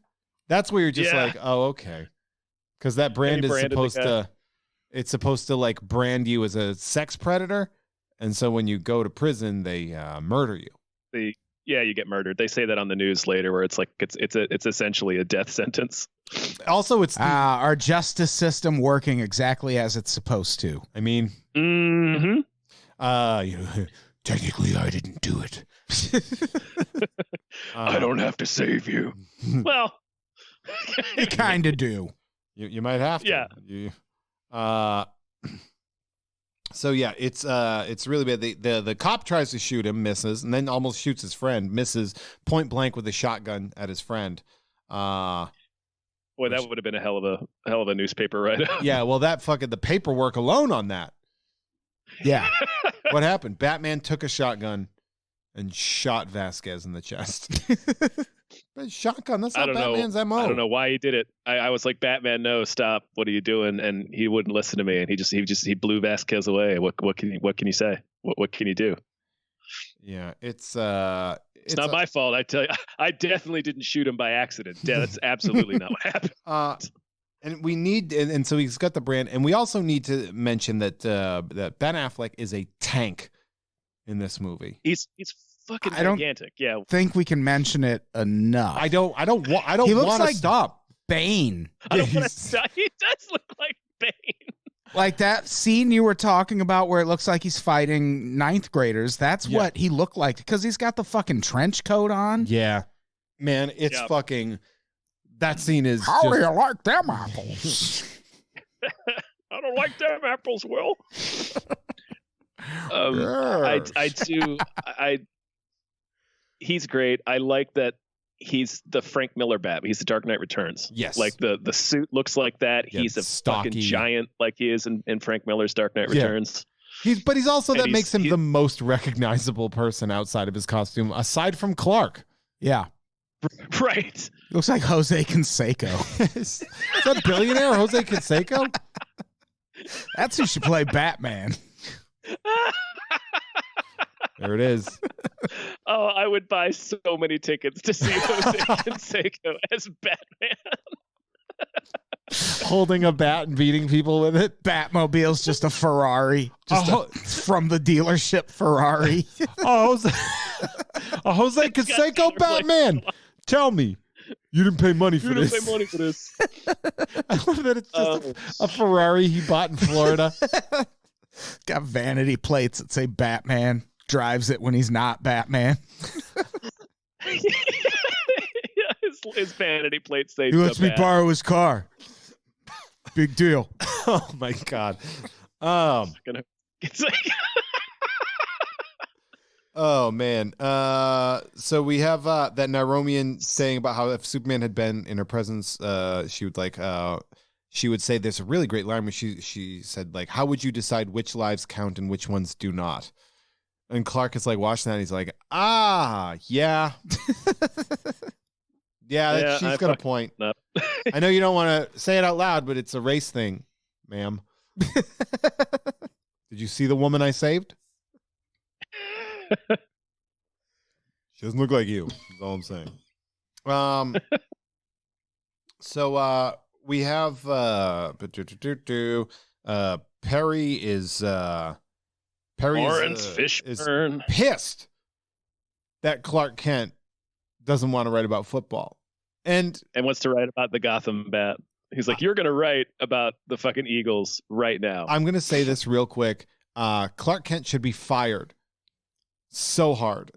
That's where you're just like, oh, okay. Because that brand is supposed to like brand you as a sex predator. And so when you go to prison, they murder you. You get murdered. They say that on the news later, where it's like it's essentially a death sentence. Also, it's our justice system working exactly as it's supposed to. I mean, technically, I didn't do it. I don't have to save you. Well, you kind of do. You might have to. Yeah. So yeah, it's really bad. The cop tries to shoot him, misses, and then almost shoots his friend, misses point blank with a shotgun at his friend. Boy, that would have been a hell of a newspaper write-up. Yeah, well, the paperwork alone on that. Yeah. What happened? Batman took a shotgun and shot Vasquez in the chest. But shotgun, that's not Batman's MO. I don't know why he did it. I was like, Batman, no, stop. What are you doing? And he wouldn't listen to me. And he blew Vasquez away. What can you say? What can you do? Yeah, It's not my fault. I tell you, I definitely didn't shoot him by accident. Yeah, that's absolutely not what happened. And we need, and so he's got the brand, and we also need to mention that that Ben Affleck is a tank in this movie. He's fucking I don't- gigantic. Yeah, Think we can mention it enough. I don't He want looks to like- stop. Bane. I don't want to. He does look like Bane. Like that scene you were talking about where it looks like he's fighting ninth graders. That's Yeah. what he looked like because he's got the fucking trench coat on. Yeah, man, it's Yeah. fucking. That scene is. How do just- you like them apples? I don't like them apples, Will. I do. He's great. I like that he's the Frank Miller Bat. He's the Dark Knight Returns. Yes. Like the suit looks like that. Yeah, He's a stocky. fucking giant like he is in Frank Miller's Dark Knight Yeah. Returns. But he's also And that he's- makes him he- the most recognizable person outside of his costume, aside from Clark. Yeah. Right. Looks like Jose Canseco. Is that billionaire Jose Canseco? That's who should play Batman. There it is. Oh, I would buy so many tickets to see Jose Canseco as Batman. Holding a bat and beating people with it. Batmobile's just a Ferrari. Just Oh. from the dealership Ferrari. A Jose Canseco Batman. Tell me, you didn't pay money for You didn't this. pay money for this. I love that it's just a Ferrari he bought in Florida. Got vanity plates that say Batman. Drives it when he's not Batman. Yeah, his vanity plate say He lets the me Bat. borrow his car. Big deal. Oh my god. It's like Oh man. So we have that Naromian saying about how if Superman had been in her presence, she would say this really great line where she said like, how would you decide which lives count and which ones do not? And Clark is like watching that and he's like, yeah. Yeah, She's I got a fucked point. up. I know you don't want to say it out loud, but it's a race thing, ma'am. Did you see the woman I saved? She doesn't look like you. That's all I'm saying. So we have Perry is Lawrence is Fishburne. pissed that Clark Kent doesn't want to write about football. And And wants to write about the Gotham Bat. He's like, you're gonna write about the fucking Eagles right now. I'm going to say this real quick. Clark Kent should be fired so hard.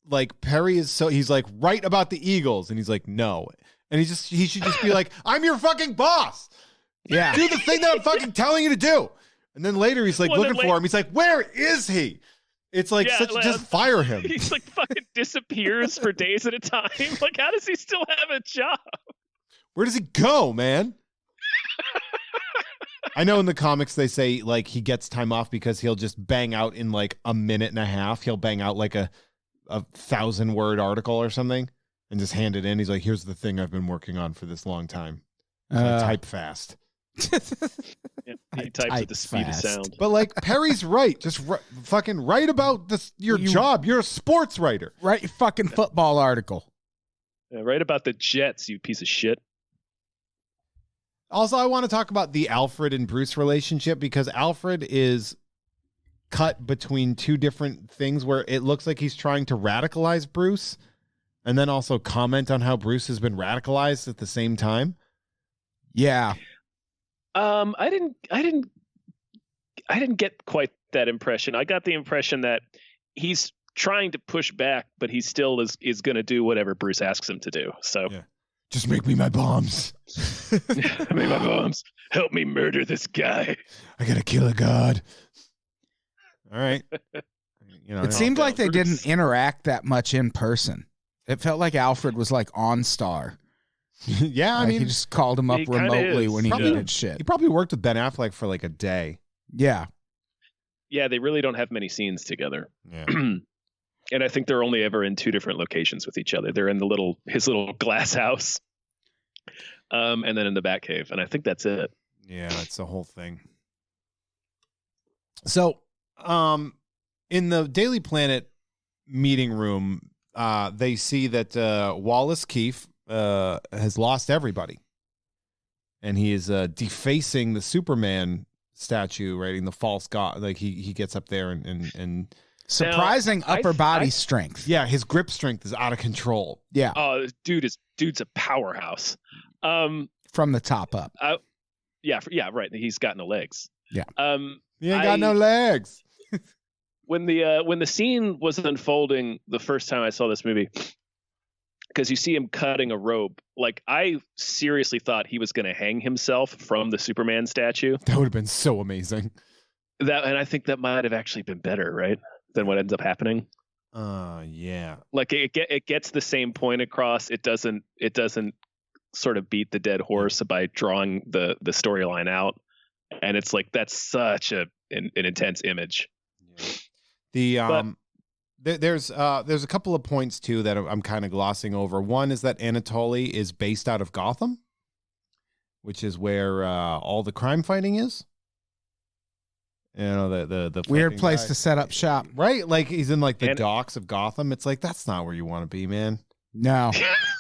Like Perry is he's like, write about the Eagles. And he's like, no. And he should just be like, I'm your fucking boss. Yeah. Do the thing that I'm fucking telling you to do. And then later he's like Well, then looking for him. He's like, where is he? It's like Yeah, just fire him. He's like fucking disappears for days at a time. Like, how does he still have a job? Where does he go, man? I know in the comics they say like he gets time off because he'll just bang out in like a minute and a half. He'll bang out like a 1,000-word article or something and just hand it in. He's like, here's the thing I've been working on for this long time. I type fast. Yeah, he types at the speed fast. of sound. But like Perry's right. Just fucking write about this your job. You're a sports writer. Write your fucking football article. Yeah, write about the Jets, you piece of shit. Also, I want to talk about the Alfred and Bruce relationship because Alfred is cut between two different things where it looks like he's trying to radicalize Bruce and then also comment on how Bruce has been radicalized at the same time. Yeah. I didn't get quite that impression. I got the impression that he's trying to push back, but he still is going to do whatever Bruce asks him to do. So Yeah. Just make me my bombs. I mean, my bombs, help me murder this guy. I gotta kill a god. All right. You know, It seemed like they Bruce. didn't interact that much in person. It felt like Alfred was like on Star. yeah, I Like, mean, he just called him up He kinda remotely is. when he Probably- needed shit. he probably worked with Ben Affleck for like a day. Yeah. Yeah, they really don't have many scenes together. Yeah. And I think they're only ever in two different locations with each other. They're in his little glass house, and then in the Batcave, and I think that's it. Yeah, it's the whole thing. So, In the Daily Planet meeting room, they see that Wallace Keefe has lost everybody. And he is defacing the Superman statue, writing the false god. Like he gets up there and Surprising upper body strength. yeah, his grip strength is out of control. Yeah, Oh, dude's a powerhouse. from the top up. Yeah, right. He's got no legs. Yeah. He ain't got no legs. When the scene was unfolding the first time I saw this movie, because you see him cutting a rope, like I seriously thought he was going to hang himself from the Superman statue. That would have been so amazing. And I think that might have actually been better, right, than what ends up happening. Yeah. Like it gets the same point across. It doesn't sort of beat the dead horse by drawing the storyline out, and it's like that's such an intense image. The there's a couple of points too that I'm kind of glossing over. One is that Anatoly is based out of Gotham, which is where all the crime fighting is. You know, the Weird fucking place guy. to set up shop. Right? Like he's in like the And- docks of Gotham. It's like that's not where you want to be, man. No.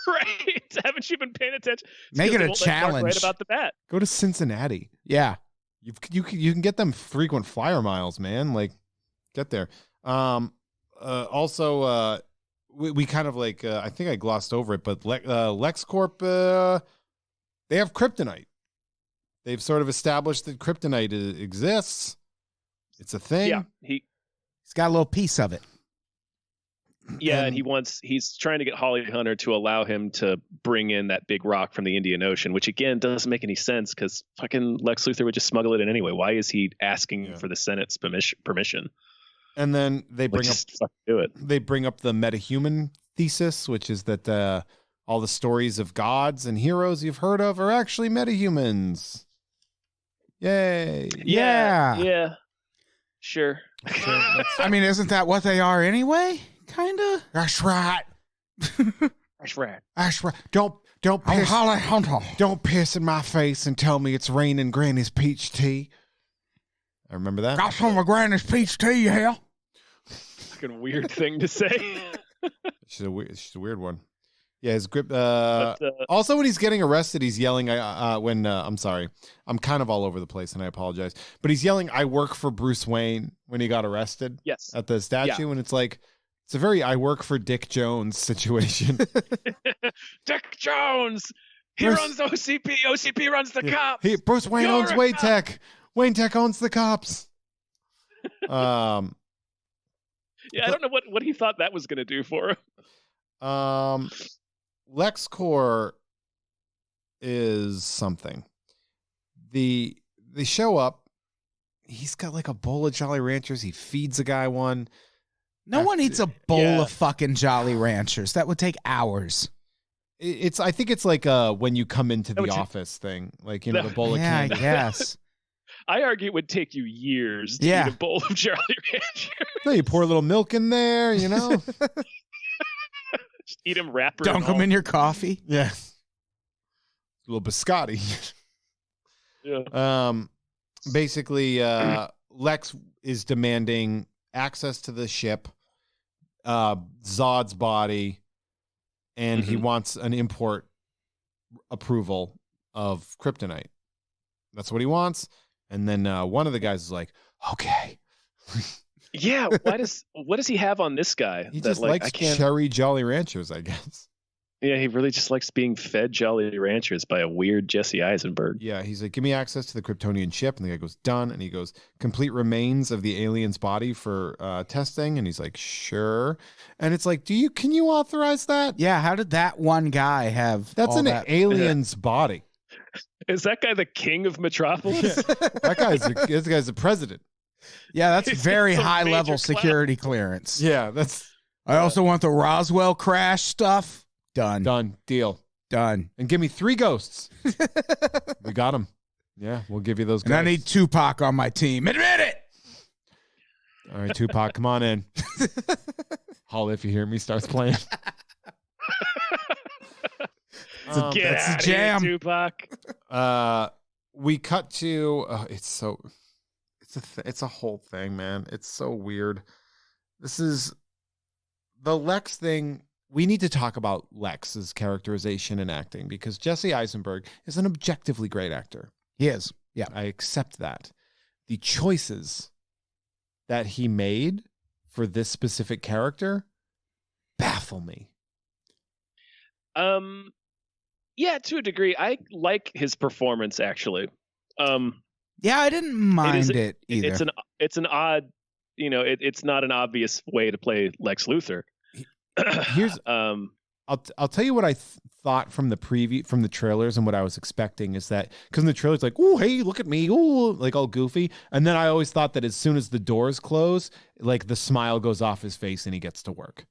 Right? Haven't you been paying attention? It's Make 'cause it they a won't let Clark challenge. Write about the bat. Go to Cincinnati. Yeah. You can get them frequent flyer miles, man. Like get there. Also, we kind of like I think I glossed over it, but LexCorp they have kryptonite. They've sort of established that kryptonite exists. It's a thing. Yeah, He's got a little piece of it. and he's trying to get Holly Hunter to allow him to bring in that big rock from the Indian Ocean, which again doesn't make any sense because fucking Lex Luthor would just smuggle it in anyway. Why is he asking for the Senate's permission? And then they Like, bring up just fucking do it. they bring up the metahuman thesis, which is that all the stories of gods and heroes you've heard of are actually metahumans. Yay! Yeah. Sure. I mean, isn't that what they are anyway? Kinda. That's right. That's right. That's right. Don't I'm piss. Holly Hunter. Don't piss in my face and tell me it's raining Granny's peach tea. I remember that. Got some of Granny's peach tea, yeah. Fucking weird thing to say. She's a weird one. Yeah, his grip. But, Also, when he's getting arrested, he's yelling. I'm sorry, I'm kind of all over the place, and I apologize. But he's yelling, "I work for Bruce Wayne" when he got arrested. Yes. At the statue, and it's like it's a very "I work for Dick Jones" situation. Dick Jones. He Bruce- runs OCP. OCP runs the cops. Bruce Wayne You're owns a Wayne cop. Tech. Wayne Tech owns the cops. Yeah, I don't know what he thought that was going to do for him. LexCorp is something. They show up. He's got like a bowl of Jolly Ranchers. He feeds a guy one. No one eats a bowl Yeah. of fucking Jolly Ranchers. That would take hours. I think it's like when you come into the would you- office thing, like the bowl of Yeah, I candy. guess. I argue it would take you years to Yeah. eat a bowl of Jolly Rancher. No, you pour a little milk in there, you know. Just eat them wrapper. Dunk them in your coffee. Yeah, a little biscotti. Yeah. Basically, Lex is demanding access to the ship, Zod's body, and he wants an import approval of kryptonite. That's what he wants. And then one of the guys is like, "Okay." Yeah. What does he have on this guy? He that, just like, likes I can't. cherry Jolly Ranchers, I guess. Yeah, he really just likes being fed Jolly Ranchers by a weird Jesse Eisenberg. Yeah, he's like, "Give me access to the Kryptonian ship." And the guy goes, "Done." And he goes, "Complete remains of the alien's body for testing." And he's like, "Sure." And it's like, can you authorize that? Yeah, how did that one guy have That's all an that? alien's body. Is that guy the king of Metropolis? This guy's the president. Yeah, that's He's very some high major level clout. security clearance. Yeah, that's I also want the Roswell crash stuff. Done. done. Deal. Done. And give me 3 ghosts. We got them. Yeah, we'll give you those And ghosts. I need Tupac on my team. Admit it. All right, Tupac, come on in. Holla if you hear me starts playing. Get That's the out jam. here, Tupac. We cut to it's a whole thing, man. It's so weird. This is the Lex thing. We need to talk about Lex's characterization and acting because Jesse Eisenberg is an objectively great actor. He is. Yeah. I accept that. The choices that he made for this specific character baffle me. Yeah, to a degree. I like his performance actually. Yeah, I didn't mind it either. It's an odd, it's not an obvious way to play Lex Luthor. Here's I'll tell you what I thought from the preview, from the trailers, and what I was expecting is that because in the trailers like, oh hey, look at me, oh, like all goofy, and then I always thought that as soon as the doors close, like the smile goes off his face and he gets to work.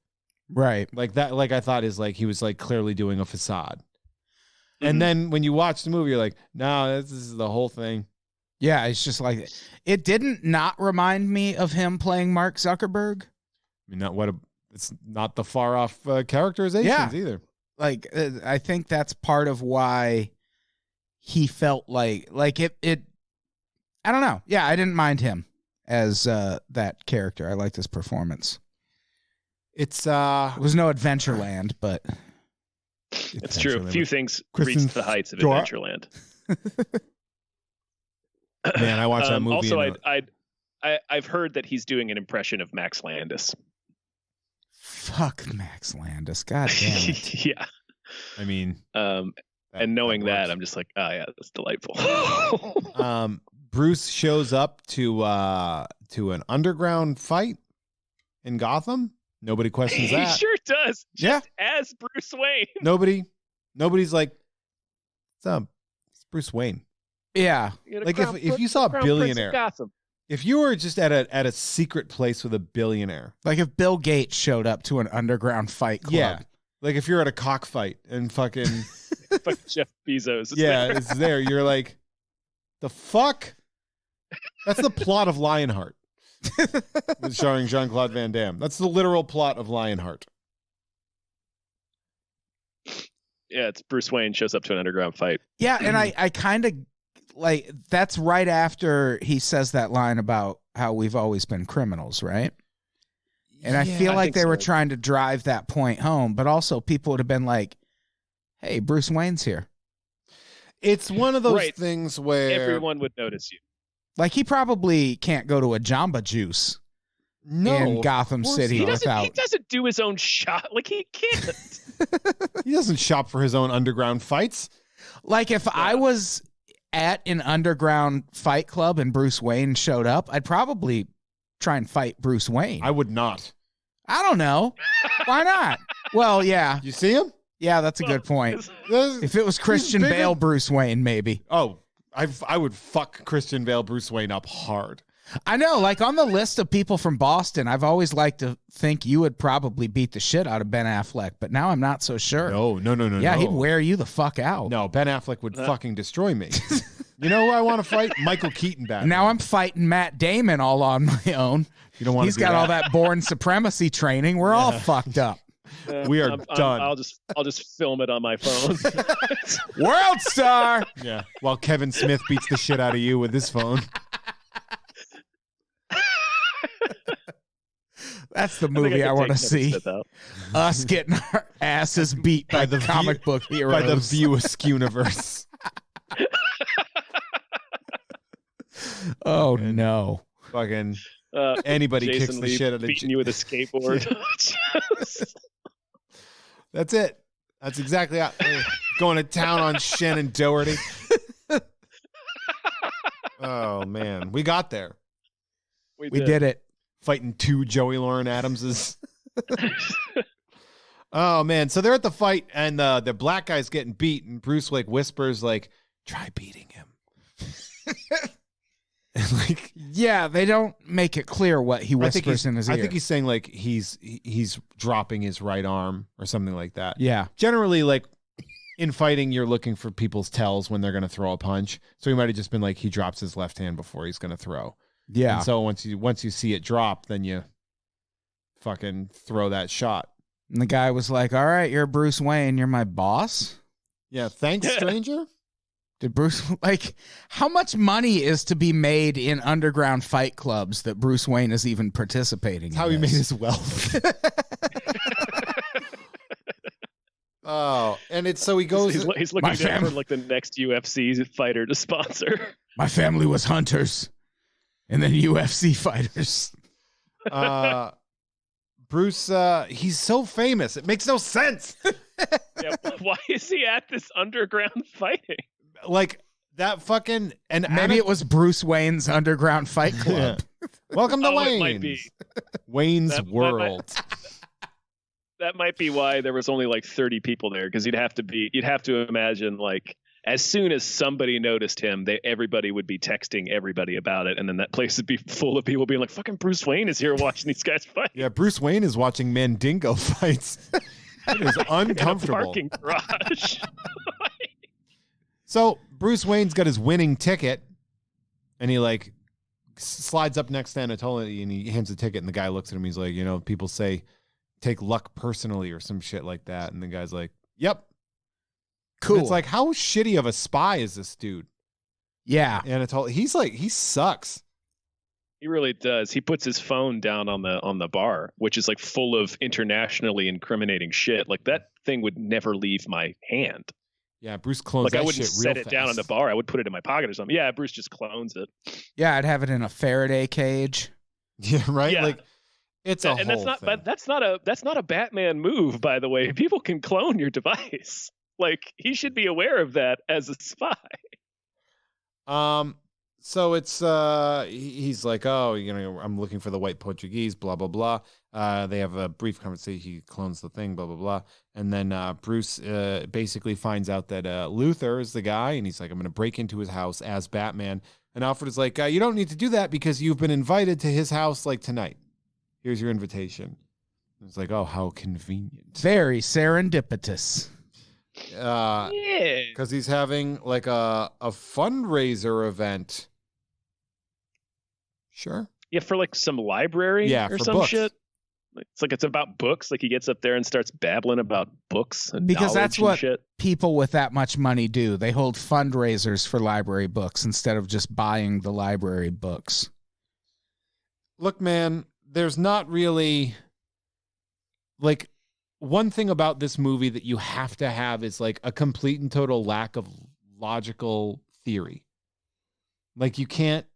Right. Like that, like I thought is like he was like clearly doing a facade. Mm-hmm. And then when you watch the movie, you're like, no, this is the whole thing. Yeah, it's just like it didn't not remind me of him playing Mark Zuckerberg. I mean, it's not the far off characterizations either. Like I think that's part of why he felt like it. I don't know. Yeah, I didn't mind him as that character. I liked his performance. It was no Adventureland, but it's true. A few things Kristen reached the heights of Stewart. Adventureland. Man, I watched that movie. Also, I've heard that he's doing an impression of Max Landis. Fuck Max Landis. God damn it. Yeah. I mean, and knowing that, I'm just like, oh yeah, that's delightful. Bruce shows up to an underground fight in Gotham. Nobody questions that. He sure does. Yeah. As Bruce Wayne. Nobody's like, it's Bruce Wayne. Yeah. Like if you saw a billionaire, if you were just at a secret place with a billionaire, like if Bill Gates showed up to an underground fight club. Yeah. Like if you're at a cockfight and fucking Jeff Bezos. It's there. You're like, the fuck? That's the plot of Lionheart. Starring Jean-Claude Van Damme. That's the literal plot of Lionheart. Yeah, it's Bruce Wayne shows up to an underground fight. Yeah, and I kind of like that's right after he says that line about how we've always been criminals, right? And I feel like they were trying to drive that point home, but also people would have been like, hey, Bruce Wayne's here. It's one of those things where everyone would notice you. Like he probably can't go to a Jamba Juice in Gotham City without. He doesn't do his own shot. Like he can't. He doesn't shop for his own underground fights. Like if I was at an underground fight club and Bruce Wayne showed up, I'd probably try and fight Bruce Wayne. I would not. I don't know. Why not? Well, yeah. You see him? Yeah, that's a good point. If it was Christian Bale, Bruce Wayne, maybe. Oh, I would fuck Christian Bale, Bruce Wayne up hard. I know, like on the list of people from Boston, I've always liked to think you would probably beat the shit out of Ben Affleck, but now I'm not so sure. No. Yeah, he'd wear you the fuck out. No, Ben Affleck would fucking destroy me. You know who I want to fight? Michael Keaton back. Now I'm fighting Matt Damon all on my own. You don't want He's got all that Bourne Supremacy training. We're all fucked up. We are done. I'll just film it on my phone. World star. Yeah. While Kevin Smith beats the shit out of you with his phone. That's the movie I want to see. Us getting our asses beat by the comic book heroes. By the View Askew-universe. Oh no. Fucking anybody Jason kicks the Lee shit out of beating you with a skateboard. That's it. That's exactly how going to town on Shannon Doherty. Oh man, we got there. We did it. Fighting two Joey Lauren Adamses. Oh man, so they're at the fight and the black guy's getting beat and Bruce like whispers like, try beating him. Like, yeah, they don't make it clear what he whispers in his ear. I think he's saying like he's dropping his right arm or something like that. Yeah. Generally, like in fighting, you're looking for people's tells when they're going to throw a punch. So he might have just been like he drops his left hand before he's going to throw. Yeah. And so once you see it drop, then you fucking throw that shot. And the guy was like, "All right, you're Bruce Wayne. You're my boss." Yeah. Thanks, stranger. Did Bruce, like, how much money is to be made in underground fight clubs that Bruce Wayne is even participating in? How he made this? his wealth. Oh, and it's so he goes. He's looking down for like the next UFC fighter to sponsor. My family was hunters, and then UFC fighters. Bruce, he's so famous. It makes no sense. Yeah, why is he at this underground fighting? Like that fucking and Maybe it was Bruce Wayne's underground fight club. Welcome to Oh, Wayne's. it might be. Wayne's World. That might be why there was only like 30 people there, because you'd have to imagine like as soon as somebody noticed him, everybody would be texting everybody about it, and then that place would be full of people being like, "Fucking Bruce Wayne is here watching these guys fight." Yeah, Bruce Wayne is watching Mandingo fights. It is uncomfortable. In a parking garage. So Bruce Wayne's got his winning ticket, and he like slides up next to Anatoly, and he hands the ticket, and the guy looks at him. He's like, people say take luck personally or some shit like that, and the guy's like, "Yep, Cool." And it's like, how shitty of a spy is this dude? Yeah. Anatoly, he sucks. He really does. He puts his phone down on the bar, which is like full of internationally incriminating shit. Like that thing would never leave my hand. Yeah, Bruce clones Like that I wouldn't shit set real it down on the fast. bar. I would put it in my pocket or something. Yeah, Bruce just clones it. Yeah, I'd have it in a Faraday cage. Yeah, right. Yeah. Like it's a And whole thing. but that's not a Batman move, by the way. People can clone your device. Like he should be aware of that as a spy. So it's he's like, oh, I'm looking for the white Portuguese, blah blah blah. They have a brief conversation. He clones the thing, blah blah blah, and then Bruce basically finds out that Luthor is the guy, and he's like, I'm going to break into his house as Batman. And Alfred is like, you don't need to do that because you've been invited to his house like tonight. Here's your invitation. It's like, oh, how convenient. Very serendipitous. Yeah. Because he's having like a fundraiser event. Sure. Yeah, for like some library Yeah, or for some books. shit. It's about books. Like he gets up there and starts babbling about books and Because that's knowledge and what shit. people with that much money do. They hold fundraisers for library books instead of just buying the library books. Look, man, there's not really like one thing about this movie that you have to have is like a complete and total lack of logical theory. Like you can't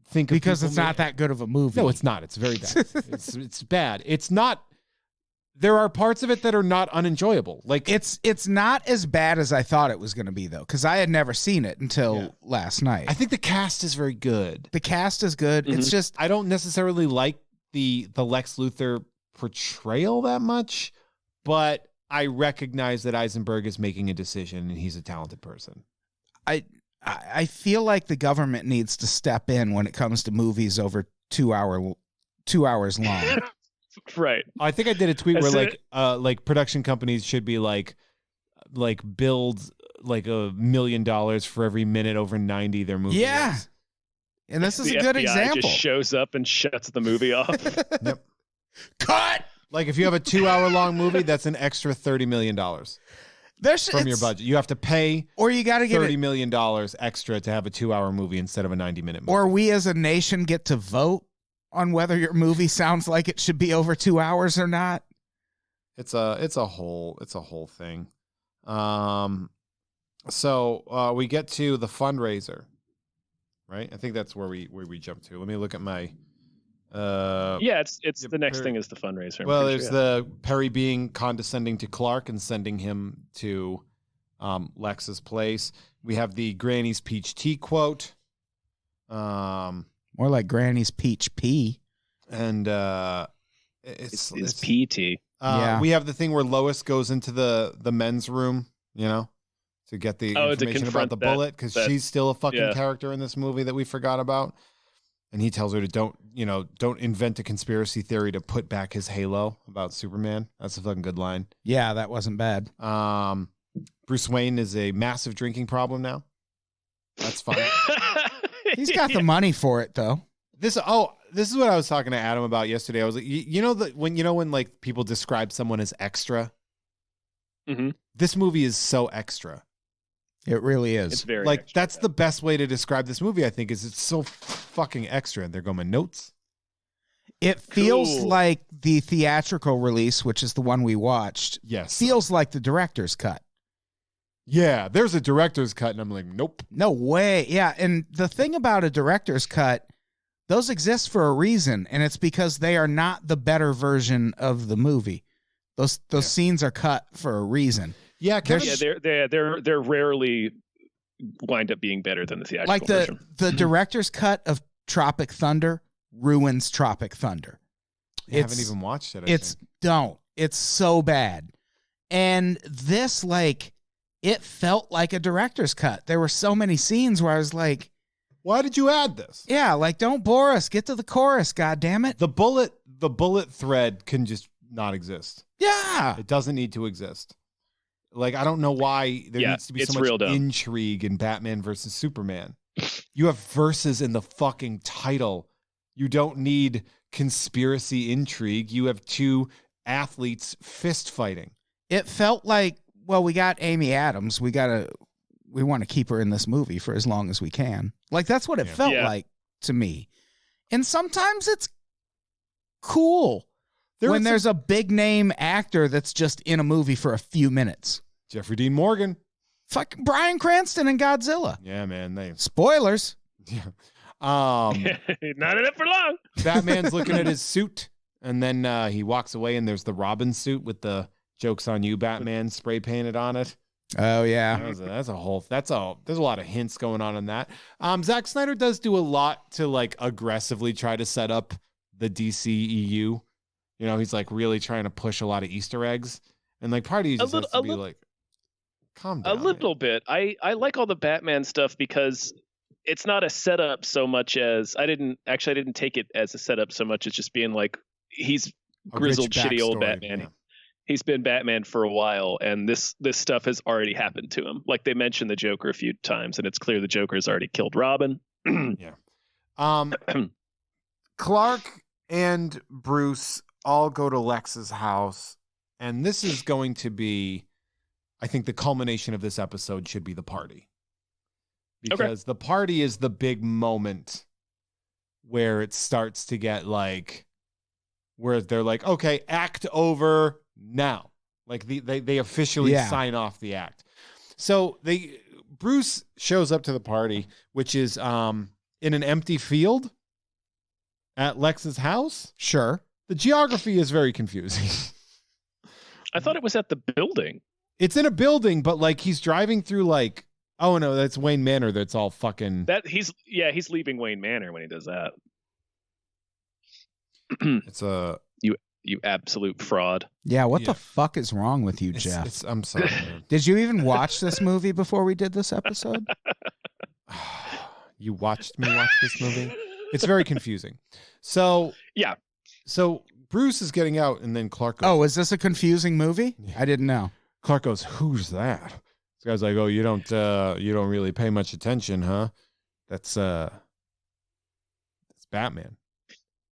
think of Because people it's not that good of a movie. No, it's not. It's very bad. It's bad. It's not. There are parts of it that are not unenjoyable. Like It's not as bad as I thought it was going to be, though, because I had never seen it until last night. I think the cast is very good. The cast is good. It's just I don't necessarily like the Lex Luthor portrayal that much, but I recognize that Eisenberg is making a decision and he's a talented person. I feel like the government needs to step in when it comes to movies over 2 hours long. Right. I think I did a tweet That's where it. like production companies should be like build like $1 million for every minute over 90 their movie Yeah. is. And this is The a good FBI example. just shows up and shuts the movie off. Yep. Cut. Like if you have a 2 hour long movie, that's an extra $30 million from your budget. You have to pay Or you got to get $30 it. million extra to have a 2 hour movie instead of a 90-minute movie. Or we as a nation get to vote on whether your movie sounds like it should be over 2 hours or not. It's a whole thing. So we get to the fundraiser, right? I think that's where we jump to. Let me look at my. Yeah, it's Yeah, the next Perry- thing is the fundraiser. I'm Well, pretty there's sure, the Perry being condescending to Clark and sending him to Lex's place. We have the Granny's peach tea quote. More like Granny's peach pea. And It's it's PT. Yeah. We have the thing where Lois goes into the men's room, to get the Oh, to information about confront the that- bullet because that- she's still a fucking yeah. character in this movie that we forgot about. And he tells her to don't invent a conspiracy theory to put back his halo about Superman. That's a fucking good line. Yeah, that wasn't bad. Bruce Wayne is a massive drinking problem now. That's fun. He's got the money for it, though. This is what I was talking to Adam about yesterday. I was like, when like people describe someone as extra. Mhm. This movie is so extra. It really It's is. very Like extra, that's the best way to describe this movie. I think is it's so fucking extra. And there go my notes. It feels Cool. like the theatrical release, which is the one we watched, Yes. feels like the director's cut. Yeah. There's a director's cut, and I'm like, nope. No way. Yeah. And the thing about a director's cut, those exist for a reason, and it's because they are not the better version of the movie. Those scenes are cut for a reason. Yeah. Kevin, Yeah, they're rarely wind up being better than the theatrical Like version. the director's cut of Tropic Thunder ruins Tropic Thunder. I haven't even watched it. I It's think. don't. It's so bad. And this, like, it felt like a director's cut. There were so many scenes where I was like, Why did you add this? yeah, like, don't bore us. Get to the chorus, God damn it. The bullet thread can just not exist. Yeah. It doesn't need to exist. Like, I don't know why there Yeah, needs to be it's so much real dumb. intrigue in Batman versus Superman. You have verses in the fucking title. You don't need conspiracy intrigue. You have two athletes fist fighting. It felt like, well, we got Amy Adams. We want to keep her in this movie for as long as we can. Like, that's what it felt Yeah. like to me. And sometimes it's cool when was there's a big name actor that's just in a movie for a few minutes. Jeffrey Dean Morgan. Fuck Bryan Cranston and Godzilla. Yeah, man. Spoilers. Yeah. Not in it for long. Batman's looking at his suit, and then he walks away, and there's the Robin suit with the "Joke's on you, Batman" spray painted on it. Oh yeah. There's a lot of hints going on in that. Zack Snyder does do a lot to like aggressively try to set up the DCEU. You know, he's like really trying to push a lot of Easter eggs, and like part of you just has to be like, calm down. A little bit. I like all the Batman stuff because it's not a setup so much as I didn't take it as a setup so much as just being like he's A grizzled, rich shitty old backstory, Batman. yeah. He's been Batman for a while, and this stuff has already happened to him. Like they mentioned the Joker a few times, and it's clear the Joker has already killed Robin. Clark and Bruce all go to Lex's house, and this is going to be, I think, the culmination of this episode should be the party. Because the party is the big moment where it starts to get like, where they're like, okay, act over now. Like they officially sign off the act. So Bruce shows up to the party, which is in an empty field at Lex's house. Sure. The geography is very confusing. I thought it was at the building. It's in a building, but like he's driving through like, oh no, that's Wayne Manor. That's all fucking. He's leaving Wayne Manor when he does that. It's a. You absolute fraud. Yeah, what Yeah. the fuck is wrong with you, Jeff? I'm sorry, man. Did you even watch this movie before we did this episode? You watched me watch this movie? It's very confusing. So Yeah. So Bruce is getting out, and then Clark goes, Oh, is this a confusing movie? Yeah. I didn't know. Clark goes, "Who's that?" This guy's like, "Oh, you don't really pay much attention, huh? That's Batman."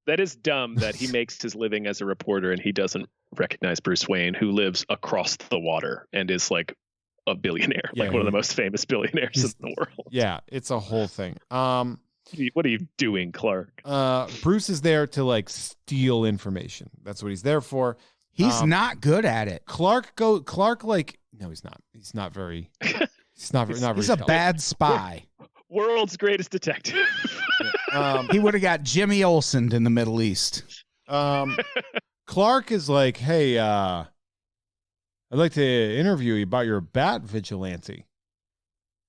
That is dumb that he makes his living as a reporter and he doesn't recognize Bruce Wayne, who lives across the water and is like a billionaire, Yeah, like one of the most famous billionaires in the world. Yeah, it's a whole thing. What are you doing, Clark? Bruce is there to like steal information. That's what he's there for. He's not good at it. Clark like no, he's not. He's not very. He's not very. He's a bad spy. World's greatest detective. He would have got Jimmy Olsen in the Middle East. Clark is like, "Hey, I'd like to interview you about your bat vigilante,"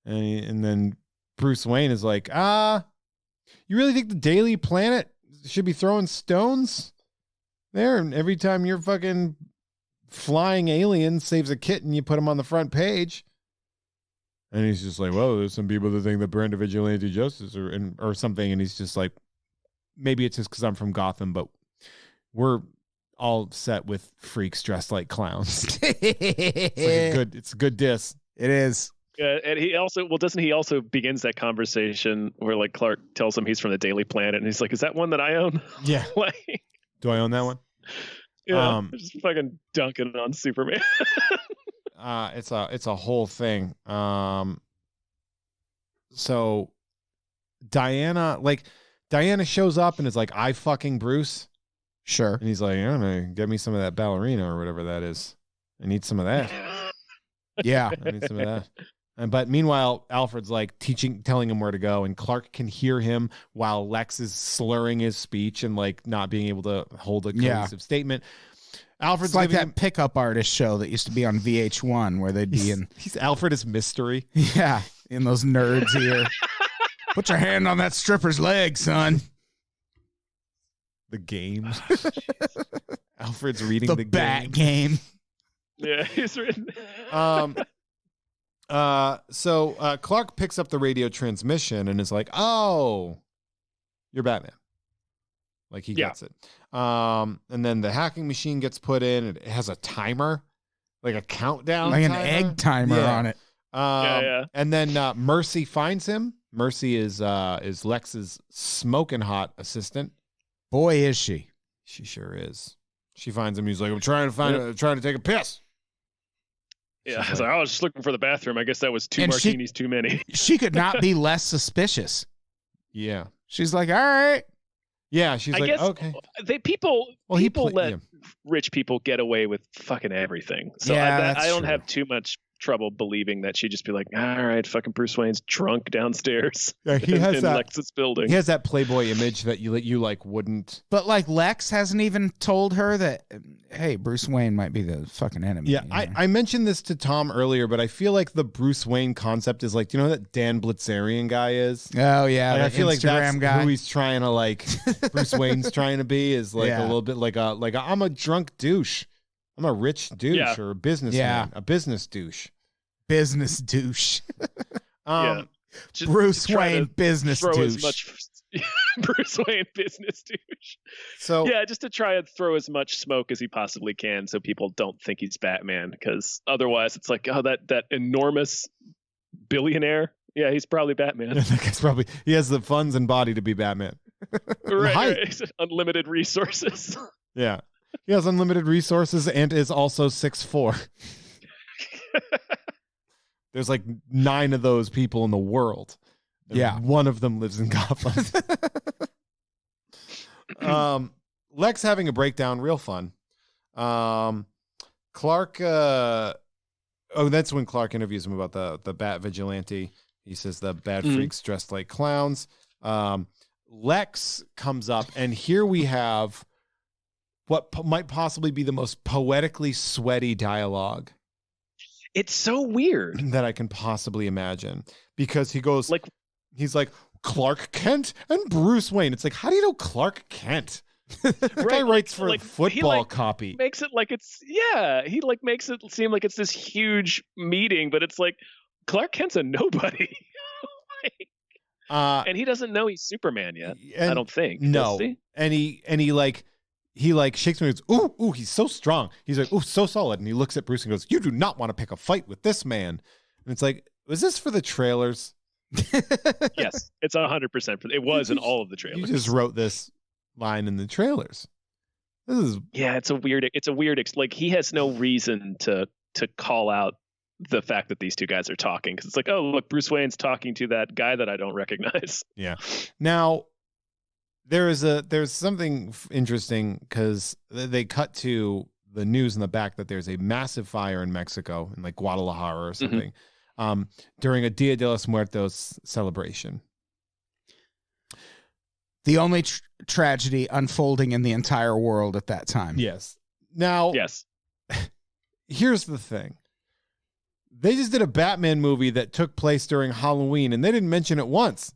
and then Bruce Wayne is like, "You really think the Daily Planet should be throwing stones there? And every time your fucking flying alien saves a kitten, you put him on the front page." And he's just like, "Well, there's some people that think the brand of vigilante justice or something," and he's just like, "Maybe it's just because I'm from Gotham, but we're all set with freaks dressed like clowns." It's a good diss. It is. And he also, doesn't he also begins that conversation where like Clark tells him he's from the Daily Planet and he's like, "Is that one that I own?" Yeah. Like, Do I own that one? yeah, just fucking dunking on Superman. It's a whole thing. so Diana shows up and is like, I fucking Bruce. Sure. And he's like, I'm gonna get me some of that ballerina or whatever that is. I need some of that. Yeah. I need some of that. But meanwhile, Alfred's like telling him where to go, and Clark can hear him while Lex is slurring his speech and like not being able to hold a cohesive statement. Alfred's it's like that pickup artist show that used to be on VH1 where they'd be in. He's Alfred is mystery. Yeah, in those nerds here. Put your hand on that stripper's leg, son. The game. Alfred's reading the bat game. Yeah, he's written. So Clark picks up the radio transmission and is like, "Oh, you're Batman." Like he gets it. And then the hacking machine gets put in. It has a timer, like a countdown, like timer. An egg timer on it. And then Mercy finds him. Mercy is Lex's smoking hot assistant. Boy, is she. She sure is. She finds him. He's like, I'm trying to take a piss. Yeah, I was like, I was just looking for the bathroom. I guess that was two martinis too many. She could not be less suspicious. Yeah. She's like, all right. Yeah, she's like, okay. People let rich people get away with fucking everything. So yeah, I don't have too much trouble believing that she'd just be like, all right, fucking Bruce Wayne's drunk downstairs. Yeah, he has in that Lex's building. He has that Playboy image that you like wouldn't. But like Lex hasn't even told her that, hey, Bruce Wayne might be the fucking enemy. Yeah, I mentioned this to Tom earlier, but I feel like the Bruce Wayne concept is like, do you know who that Dan Blitzerian guy is? Oh yeah, I feel like that's guy. who he's trying to like. Bruce Wayne's trying to be is like a little bit like I'm a drunk douche. I'm a rich douche or a businessman, a business douche. Business douche. Bruce Wayne business douche. Bruce Wayne business douche. So just to try and throw as much smoke as he possibly can, so people don't think he's Batman. Because otherwise, it's like, oh, that enormous billionaire. Yeah, he's probably Batman. He has the funds and body to be Batman. Right. Unlimited resources. Yeah, he has unlimited resources and is also 6'4". There's like 9 of those people in the world. One of them lives in Gotham. Lex having a breakdown, real fun. Clark, that's when Clark interviews him about the Bat Vigilante. He says the bad freaks dressed like clowns. Lex comes up, and here we have what might possibly be the most poetically sweaty dialogue. It's so weird that I can possibly imagine, because he goes he's like, Clark Kent and Bruce Wayne. It's like, how do you know Clark Kent? That guy writes for football copy. Makes it like it's he makes it seem like it's this huge meeting, but it's like Clark Kent's a nobody. And he doesn't know he's Superman yet. I don't think. No. And he shakes me and goes, ooh, he's so strong. He's like, ooh, so solid. And he looks at Bruce and goes, you do not want to pick a fight with this man. And it's like, was this for the trailers? Yes, it's 100%. It was in all of the trailers. You just wrote this line in the trailers. It's a weird, like he has no reason to call out the fact that these two guys are talking. Cause it's like, oh, look, Bruce Wayne's talking to that guy that I don't recognize. Yeah. Now, there's something interesting, because they cut to the news in the back that there's a massive fire in Mexico, in like Guadalajara or something, during a Dia de los Muertos celebration. The only tragedy unfolding in the entire world at that time. Yes. Now, here's the thing. They just did a Batman movie that took place during Halloween, and they didn't mention it once.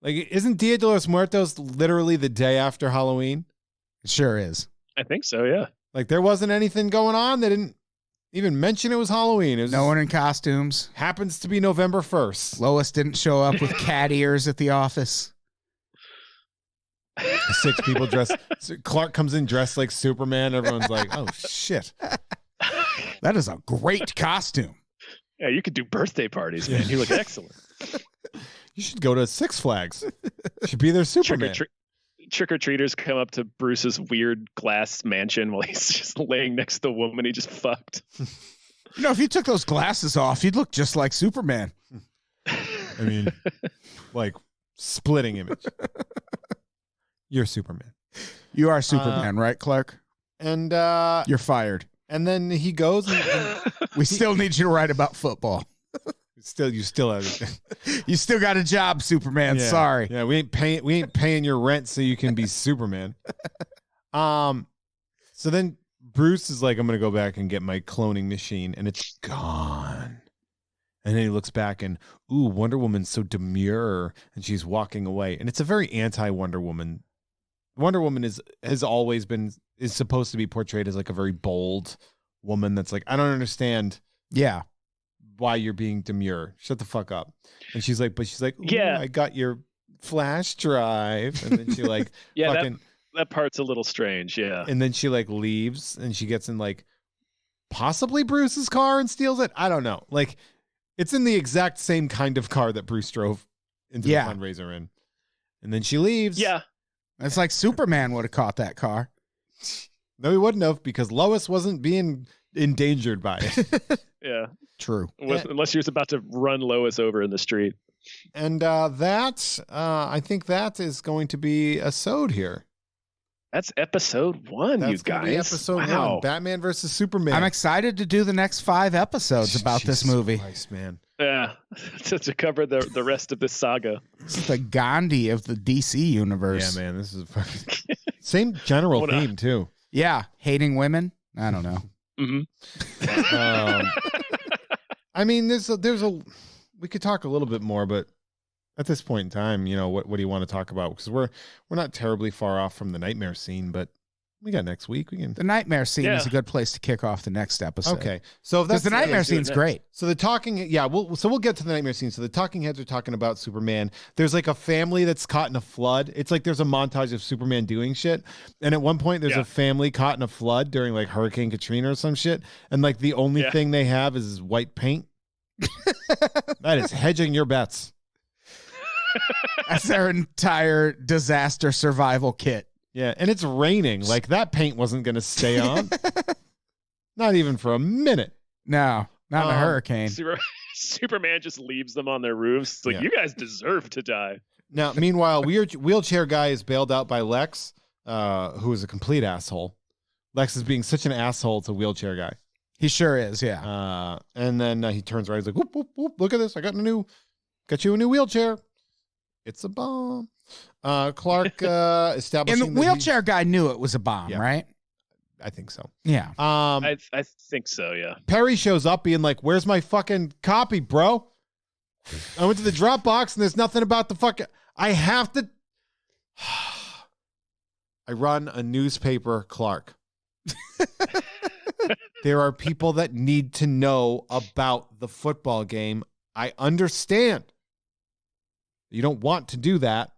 Like, isn't Dia de los Muertos literally the day after Halloween? It sure is. I think so, yeah. Like, there wasn't anything going on. They didn't even mention it was Halloween. It was no one in costumes. Happens to be November 1st. Lois didn't show up with cat ears at the office. 6 people dressed. Clark comes in dressed like Superman. Everyone's like, oh, shit. That is a great costume. Yeah, you could do birthday parties, man. You look excellent. You should go to Six Flags. You should be their Superman. Trick-or-treaters come up to Bruce's weird glass mansion while he's just laying next to the woman he just fucked. You know, if you took those glasses off, you'd look just like Superman. I mean, like splitting image. You're Superman. You are Superman, right, Clark? And You're fired. and then he goes and We still need you to write about football. you still have You still got a job, Superman. Yeah. Sorry. Yeah, we ain't paying your rent so you can be Superman. So then Bruce is like, I'm gonna go back and get my cloning machine, and it's gone. And then he looks back and, ooh, Wonder Woman's so demure, and she's walking away. And it's a very anti-Wonder Woman. Wonder Woman is supposed to be portrayed as like a very bold woman that's like, I don't understand Yeah. why you're being demure. Shut the fuck up. And she's like, ooh, Yeah. I got your flash drive. And then she like Yeah, fucking that part's a little strange. Yeah. and then she like leaves and she gets in like possibly Bruce's car and steals it. I don't know. Like it's in the exact same kind of car that Bruce drove into Yeah. the fundraiser in. And then she leaves. Yeah. It's like Superman would have caught that car. No, he wouldn't have because Lois wasn't being endangered by it. Yeah. True. Unless he was about to run Lois over in the street. And I think that is going to be a sode here. That's episode 1, That's you gonna be guys. episode Wow. 1, Batman versus Superman. I'm excited to do the next 5 episodes about this Jesus movie. Christ, man. Yeah. to cover the rest of this saga. This is the Gandhi of the DC universe. Yeah, man, this is fucking same general What theme too. Yeah. Hating women? I don't know. Mm-hmm. I mean, we could talk a little bit more, but at this point in time, you know, what do you want to talk about? Because we're not terribly far off from the nightmare scene, but we got next week. We can. The nightmare scene Yeah. is a good place to kick off the next episode. Okay, so if Because that's the nightmare let's do it scene's next. great. So the talking, yeah, we'll get to the nightmare scene. So the talking heads are talking about Superman. There's like a family that's caught in a flood. It's like there's a montage of Superman doing shit. And at one point there's Yeah. a family caught in a flood during like Hurricane Katrina or some shit. And like the only Yeah. thing they have is white paint. That is hedging your bets. That's their entire disaster survival kit. Yeah, and it's raining. Like that paint wasn't going to stay on. Not even for a minute. No, not a hurricane. Superman just leaves them on their roofs. It's like, Yeah. you guys deserve to die. Now, meanwhile, wheelchair guy is bailed out by Lex, who is a complete asshole. Lex is being such an asshole to wheelchair guy. He sure is, yeah. And then he turns around. He's like, whoop, whoop, whoop, look at this. I got you a new wheelchair. It's a bomb. Clark establishing And the that he- wheelchair guy knew it was a bomb, Yeah. right? I think so. Yeah. I think so, yeah. Perry shows up being like, where's my fucking copy, bro? I went to the Dropbox and there's nothing about the fucking... I have to... I run a newspaper, Clark. There are people that need to know about the football game. I understand. You don't want to do that.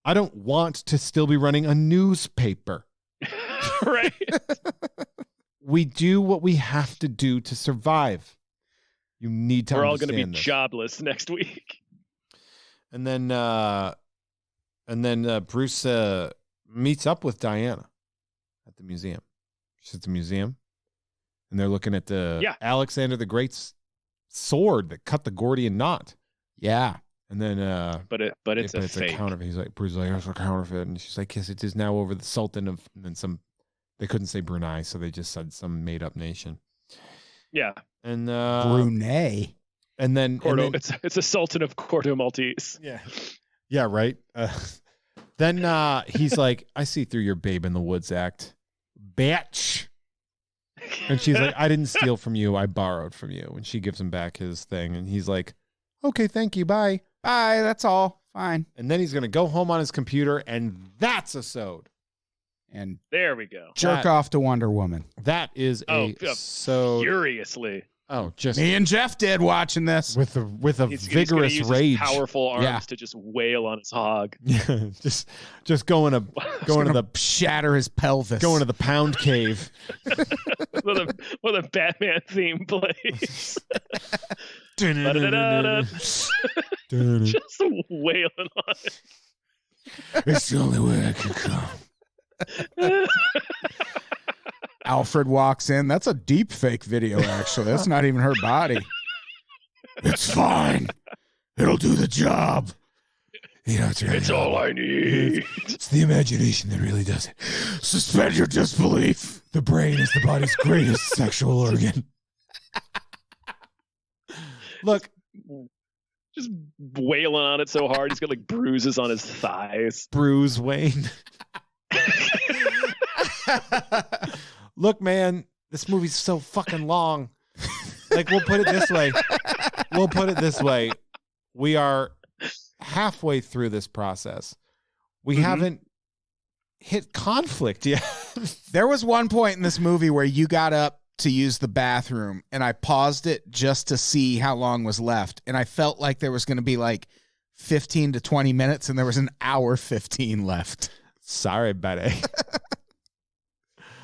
I don't want to still be running a newspaper. Right? We do what we have to do to survive. You need to We're all going to be understand this. jobless next week. And then Bruce meets up with Diana at the museum. She's at the museum, and they're looking at the Alexander the Great's sword that cut the Gordian knot. Yeah. And then, But it's a fake. counterfeit. He's like, Bruce's like, it's a counterfeit, and she's like, yes, it is now over the Sultan of. And then some. They couldn't say Brunei, so they just said some made up nation. Yeah. And Brunei. And then, it's a Sultan of Cordo Maltese. Yeah, right. Then he's like, I see through your Babe in the Woods act, bitch. And she's like, I didn't steal from you. I borrowed from you. And she gives him back his thing. And he's like, okay, thank you. Bye. Bye. That's all. Fine. And then he's going to go home on his computer. And that's a sode. And there we go. Jerk off to Wonder Woman. That is a sode. Furiously. Oh, just me and Jeff did watching this with a He's vigorous use rage. His powerful arms to just wail on his hog. Yeah, just going to the shatter his pelvis. Going to the pound cave. Well, the Batman theme plays. Just wailing on it. It's the only way I can come. Alfred walks in. That's a deep fake video, actually. That's not even her body. It's fine. It'll do the job. You know, It's all I need. It's the imagination that really does it. Suspend your disbelief. The brain is the body's greatest sexual organ. Look, Just wailing on it so hard, he's got like bruises on his thighs. Bruce Wayne. Look, man, this movie's so fucking long. Like, we'll put it this way. We are halfway through this process. We haven't hit conflict yet. There was one point in this movie where you got up to use the bathroom, and I paused it just to see how long was left. And I felt like there was going to be like 15 to 20 minutes, and there was an hour 15 left. Sorry, buddy.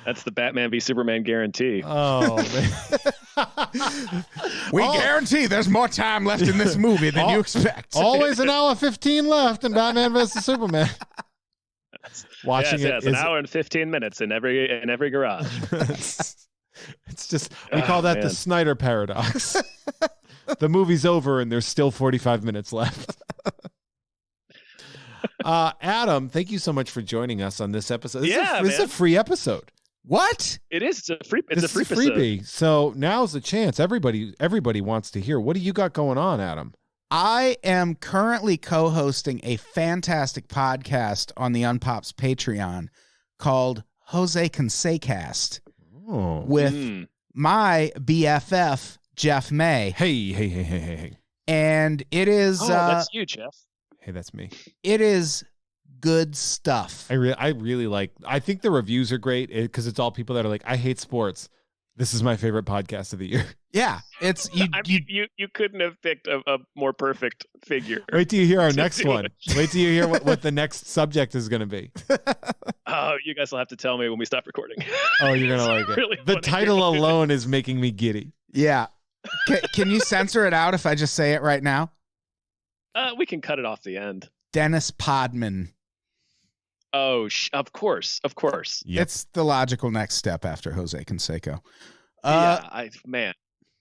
That's the Batman v Superman guarantee. Oh, man. We guarantee there's more time left in this movie than you expect. Always an hour 15 left in Batman vs. Superman. Watching yes, it an is hour and 15 minutes in every garage. it's just, we call that the man. Snyder paradox. The movie's over and there's still 45 minutes left. Adam, thank you so much for joining us on this episode. This is a free episode. What? It is. It's a free episode. freebie. So now's the chance. Everybody wants to hear. What do you got going on, Adam? I am currently co-hosting a fantastic podcast on the Unpops Patreon called Jose Canseacast with my BFF, Jeff May. Hey. And it is... that's you, Jeff. Hey, that's me. It is good stuff. I really like. I think the reviews are great because it's all people that are like, I hate sports. This is my favorite podcast of the year. Yeah, it's you couldn't have picked a more perfect figure. Wait till you hear our to next do one. it. Wait till you hear what the next subject is going to be. Oh, you guys will have to tell me when we stop recording. Oh, you're gonna like it. Really The funny. title alone is making me giddy. yeah. Can you censor it out if I just say it right now? We can cut it off the end. Dennis Podman. Oh, of course. Yep. It's the logical next step after Jose Canseco. Man.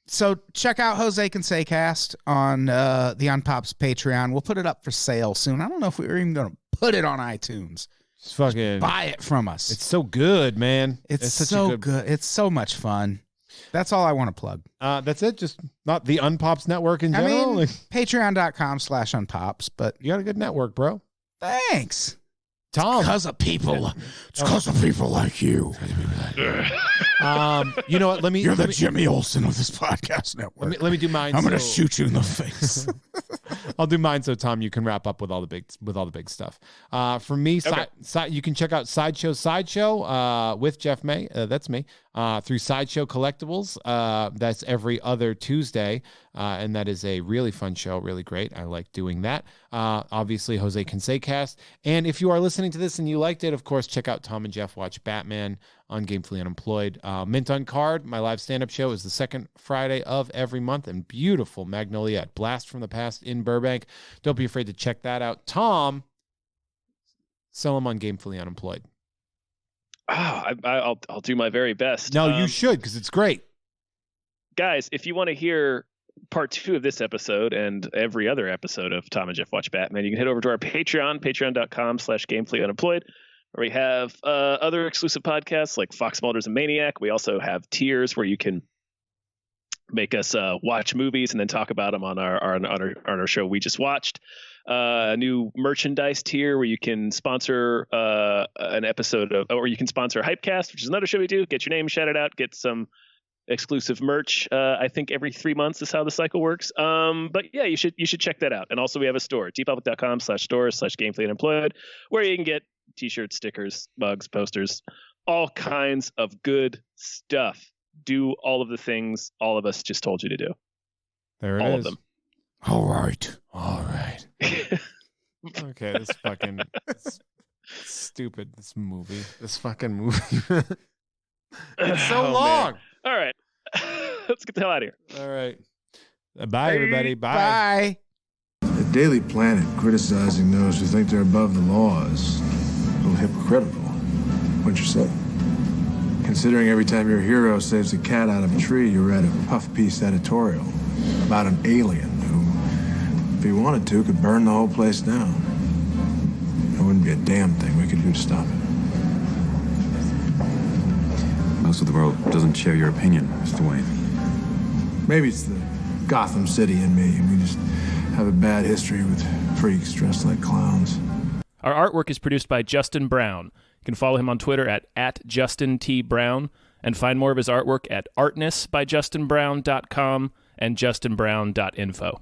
So check out Jose Canseacast on the Unpops Patreon. We'll put it up for sale soon. I don't know if we were even going to put it on iTunes. It's fucking Buy it from us. It's so good, man. It's such so a good. It's so much fun. That's all I want to plug. That's it. Just not the Unpops network in general. I mean, Like, patreon.com/unpops, but you got a good network, bro. thanks. Tom. Because of people. It's because of people like you. You know what? Let me. You're let the me, Jimmy Olsen of this podcast network. let me do mine. I'm going to so- shoot you in the face. I'll do mine so Tom, you can wrap up with all the big stuff. For me, you can check out Sideshow with Jeff May. That's me. Through Sideshow Collectibles. That's every other Tuesday, and that is a really fun show, really great. I like doing that. Obviously, Jose Canseacast. And if you are listening to this and you liked it, of course, check out Tom and Jeff Watch Batman on Gamefully Unemployed. Mint on Card, my live stand-up show, is the second Friday of every month, and beautiful Magnolia at Blast from the Past in Burbank. Don't be afraid to check that out. Tom, sell them on Gamefully Unemployed. I'll do my very best. No, you should, because it's great. Guys, if you want to hear part 2 of this episode and every other episode of Tom and Jeff Watch Batman, you can head over to our Patreon, patreon.com/GamefullyUnemployed, where we have other exclusive podcasts like Fox Mulder's and Maniac. We also have tiers where you can make us watch movies and then talk about them on our show we just watched. A new merchandise tier where you can sponsor an episode of, or you can sponsor Hypecast, which is another show we do. Get your name shouted out, get some exclusive merch. I think every 3 months is how the cycle works. But yeah, you should check that out. And also we have a store, tpublic.com/store/Gamefully Unemployed, where you can get t-shirts, stickers, mugs, posters, all kinds of good stuff. Do all of the things all of us just told you to do. There it all is. of them. All right. Okay, this fucking stupid. This fucking movie. It's so Oh, long. man. All right. Let's get the hell out of here. All right. Bye, everybody. Bye. Bye. The Daily Planet criticizing those who think they're above the law is a little hypocritical. What'd you say? Considering every time your hero saves a cat out of a tree, you read a puff piece editorial about an alien who he wanted to, could burn the whole place down. There wouldn't be a damn thing we could do to stop it. Most of the world doesn't share your opinion, Mr. Wayne. Maybe it's the Gotham City in me. We just have a bad history with freaks dressed like clowns. Our artwork is produced by Justin Brown. You can follow him on Twitter at Justin T. Brown and find more of his artwork at artnessbyjustinbrown.com and justinbrown.info.